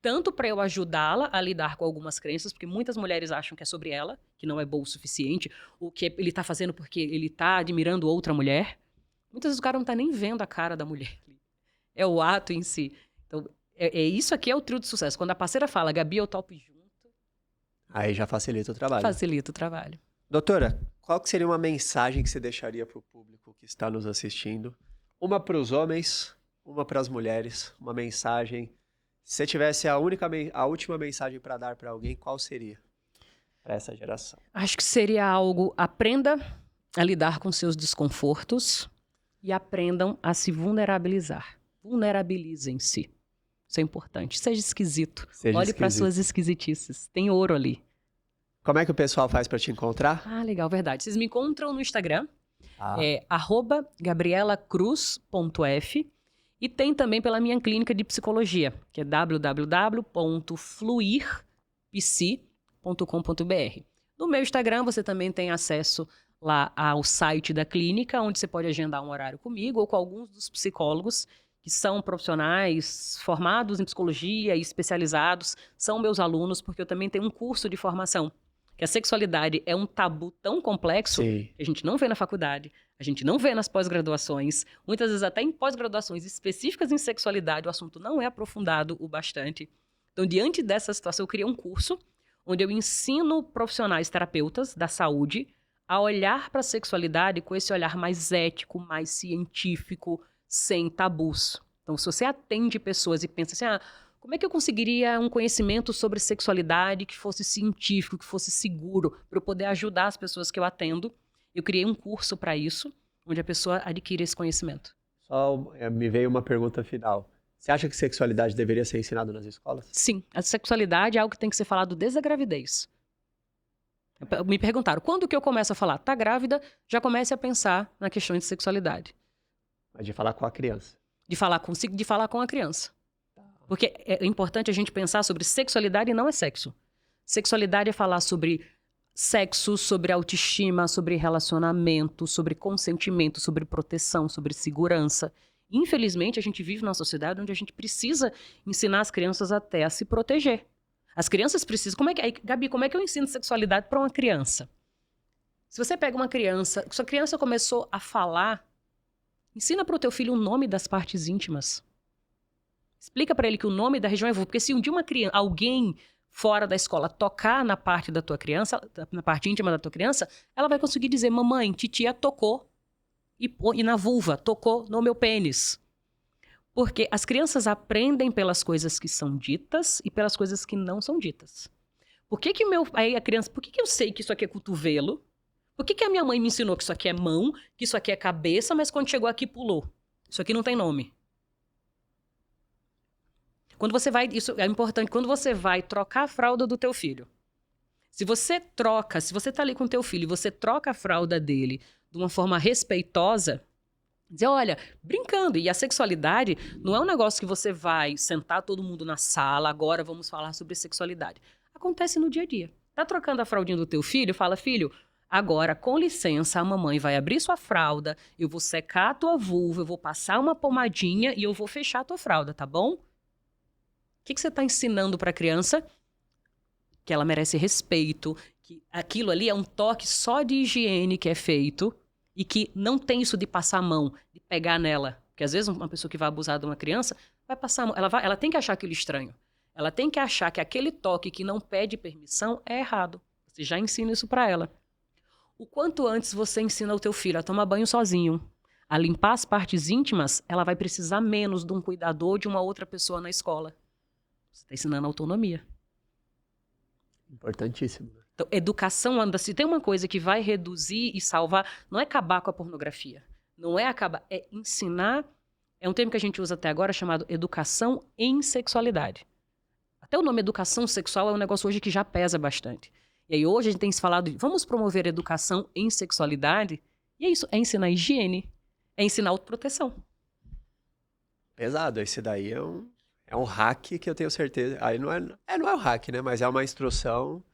Tanto para eu ajudá-la a lidar com algumas crenças, porque muitas mulheres acham que é sobre ela, que não é boa o suficiente, ou que ele está fazendo porque ele está admirando outra mulher. Muitas vezes o cara não está nem vendo a cara da mulher. É o ato em si. Então, isso aqui é o trio de sucesso. Quando a parceira fala, Gabi, eu topo junto. Aí já facilita o trabalho. Facilita o trabalho. Doutora, qual que seria uma mensagem que você deixaria para o público que está nos assistindo? Uma para os homens, uma para as mulheres, uma mensagem. Se você tivesse a última mensagem para dar para alguém, qual seria para essa geração? Acho que seria algo, aprenda a lidar com seus desconfortos e aprendam a se vulnerabilizar. Vulnerabilizem-se. Isso é importante. Seja esquisito. Olhe para suas esquisitices. Tem ouro ali. Como é que o pessoal faz para te encontrar? Ah, legal, verdade. Vocês me encontram no Instagram, É @gabrielacruz.f. E tem também pela minha clínica de psicologia, que é www.fluirpsi.com.br. No meu Instagram você também tem acesso lá ao site da clínica, onde você pode agendar um horário comigo ou com alguns dos psicólogos que são profissionais formados em psicologia e especializados, são meus alunos, porque eu também tenho um curso de formação, que a sexualidade é um tabu tão complexo Sim. que a gente não vê na faculdade, a gente não vê nas pós-graduações, muitas vezes até em pós-graduações específicas em sexualidade, o assunto não é aprofundado o bastante. Então, diante dessa situação, eu criei um curso onde eu ensino profissionais terapeutas da saúde a olhar para a sexualidade com esse olhar mais ético, mais científico, sem tabus. Então, se você atende pessoas e pensa assim, como é que eu conseguiria um conhecimento sobre sexualidade que fosse científico, que fosse seguro, para eu poder ajudar as pessoas que eu atendo? Eu criei um curso para isso, onde a pessoa adquire esse conhecimento. Me veio uma pergunta final. Você acha que sexualidade deveria ser ensinada nas escolas? Sim, a sexualidade é algo que tem que ser falado desde a gravidez. Me perguntaram, quando que eu começo a falar? Tá grávida, já comece a pensar na questão de sexualidade. Mas de falar com a criança. De falar com a criança. Porque é importante a gente pensar sobre sexualidade e não é sexo. Sexualidade é falar sobre sexo, sobre autoestima, sobre relacionamento, sobre consentimento, sobre proteção, sobre segurança. Infelizmente, a gente vive numa sociedade onde a gente precisa ensinar as crianças até a se proteger. As crianças precisam... Gabi, como é que eu ensino sexualidade para uma criança? Se você pega uma criança... Se a criança começou a falar, ensina para o teu filho o nome das partes íntimas. Explica para ele que o nome da região é vulva. Porque se um dia alguém fora da escola tocar na parte da tua criança, na parte íntima da tua criança, ela vai conseguir dizer, mamãe, titia tocou e na vulva, tocou no meu pênis. Porque as crianças aprendem pelas coisas que são ditas e pelas coisas que não são ditas. Por que eu sei que isso aqui é cotovelo? Por que a minha mãe me ensinou que isso aqui é mão, que isso aqui é cabeça, mas quando chegou aqui pulou? Isso aqui não tem nome. Isso é importante, quando você vai trocar a fralda do teu filho. Se você tá ali com o teu filho e você troca a fralda dele de uma forma respeitosa, dizer, olha, brincando, e a sexualidade não é um negócio que você vai sentar todo mundo na sala, agora vamos falar sobre sexualidade. Acontece no dia a dia. Tá trocando a fraldinha do teu filho, fala, filho, agora, com licença, a mamãe vai abrir sua fralda, eu vou secar a tua vulva, eu vou passar uma pomadinha e eu vou fechar a tua fralda, tá bom? O que você está ensinando para a criança? Que ela merece respeito, que aquilo ali é um toque só de higiene que é feito e que não tem isso de passar a mão, de pegar nela. Porque às vezes uma pessoa que vai abusar de uma criança vai passar a mão. Ela tem que achar aquilo estranho. Ela tem que achar que aquele toque que não pede permissão é errado. Você já ensina isso para ela. O quanto antes você ensina o teu filho a tomar banho sozinho, a limpar as partes íntimas, ela vai precisar menos de um cuidador, de uma outra pessoa na escola. Você está ensinando autonomia. Importantíssimo. Então, educação, se tem uma coisa que vai reduzir e salvar, não é acabar com a pornografia. Não é acabar, é ensinar. É um termo que a gente usa até agora chamado educação em sexualidade. Até o nome educação sexual é um negócio hoje que já pesa bastante. E aí hoje a gente tem se falado de vamos promover educação em sexualidade. E é isso, é ensinar higiene, é ensinar autoproteção. Pesado, esse daí é um hack que eu tenho certeza. Aí não é um hack, né? Mas é uma instrução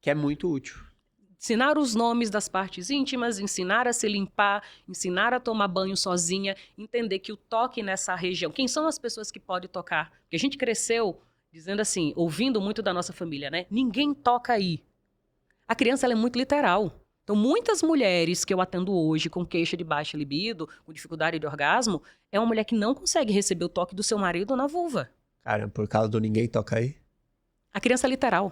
que é muito útil. Ensinar os nomes das partes íntimas, ensinar a se limpar, ensinar a tomar banho sozinha, entender que o toque nessa região... Quem são as pessoas que podem tocar? Porque a gente cresceu dizendo assim, ouvindo muito da nossa família, né? Ninguém toca aí. A criança, ela é muito literal. Então, muitas mulheres que eu atendo hoje com queixa de baixa libido, com dificuldade de orgasmo, é uma mulher que não consegue receber o toque do seu marido na vulva. Cara, por causa do ninguém toca aí? A criança é literal.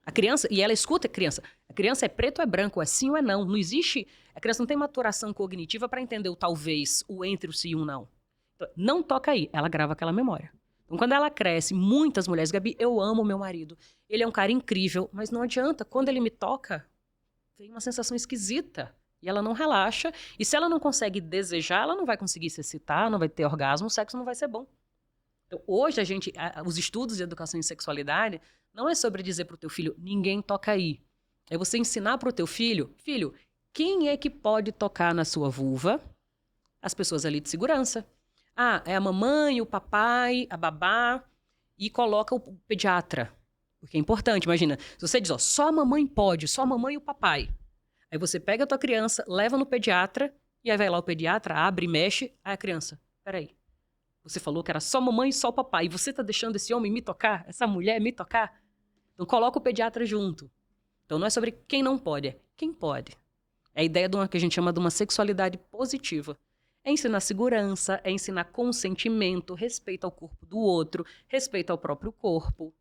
A criança, e ela escuta a criança. A criança é preto ou é branco, é sim ou é não. Não existe... A criança não tem maturação cognitiva para entender o talvez, o entre, o sim e o não. Então, não toca aí. Ela grava aquela memória. Então, quando ela cresce, muitas mulheres... Gabi, eu amo meu marido. Ele é um cara incrível, mas não adianta. Quando ele me toca, vem uma sensação esquisita. E ela não relaxa. E se ela não consegue desejar, ela não vai conseguir se excitar, não vai ter orgasmo, o sexo não vai ser bom. Então, hoje, os estudos de educação em sexualidade não é sobre dizer para o teu filho, ninguém toca aí. É você ensinar para o teu filho, quem é que pode tocar na sua vulva? As pessoas ali de segurança. É a mamãe, o papai, a babá, e coloca o pediatra. Porque é importante, imagina, se você diz, só a mamãe pode, só a mamãe e o papai. Aí você pega a tua criança, leva no pediatra, e aí vai lá o pediatra, abre e mexe, aí a criança, peraí. Você falou que era só mamãe e só o papai. E você está deixando esse homem me tocar? Essa mulher me tocar? Então, coloca o pediatra junto. Então não é sobre quem não pode, é quem pode. É a ideia de uma que a gente chama de uma sexualidade positiva. É ensinar segurança, é ensinar consentimento, respeito ao corpo do outro, respeito ao próprio corpo.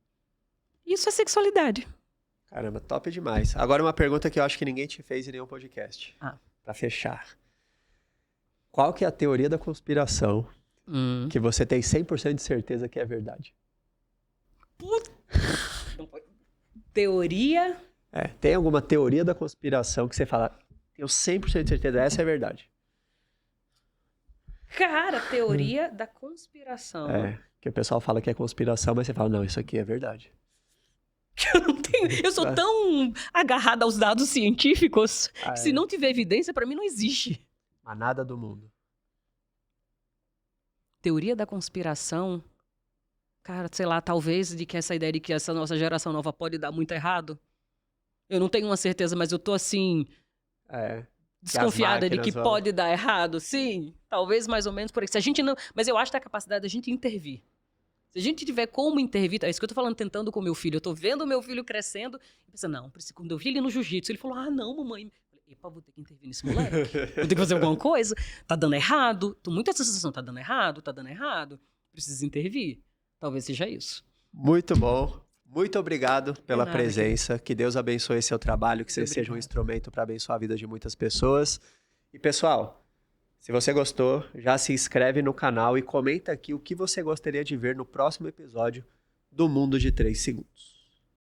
Isso é sexualidade. Caramba, top demais. Agora uma pergunta que eu acho que ninguém te fez em nenhum podcast. Pra fechar. Qual que é a teoria da conspiração que você tem 100% de certeza que é verdade? Teoria... Tem alguma teoria da conspiração que você fala, tenho 100% de certeza, essa é verdade? Cara, teoria da conspiração. Que o pessoal fala que é conspiração, mas você fala, não, isso aqui é verdade. Eu sou tão agarrada aos dados científicos que se não tiver evidência, pra mim não existe. Mas nada do mundo. Teoria da conspiração... Cara, sei lá, talvez de que essa ideia de que essa nossa geração nova pode dar muito errado. Eu não tenho uma certeza, mas eu tô assim... desconfiada de que pode dar errado. Sim, talvez mais ou menos por aí. Se a gente não... Mas eu acho que é a capacidade da gente intervir. Se a gente tiver como intervir... É isso que eu tô falando, tentando com o meu filho. Eu tô vendo o meu filho crescendo e pensando, não, quando eu vi ele no jiu-jitsu, ele falou, não, mamãe... Eu falei, epa, vou ter que intervir nesse moleque. Vou ter que fazer alguma coisa. Tá dando errado. Tô muito essa sensação, tá dando errado. Preciso intervir. Talvez seja isso. Muito bom. Muito obrigado pela presença. Que Deus abençoe seu trabalho, que você seja um instrumento para abençoar a vida de muitas pessoas. E, pessoal, se você gostou, já se inscreve no canal e comenta aqui o que você gostaria de ver no próximo episódio do Mundo de 3 Segundos.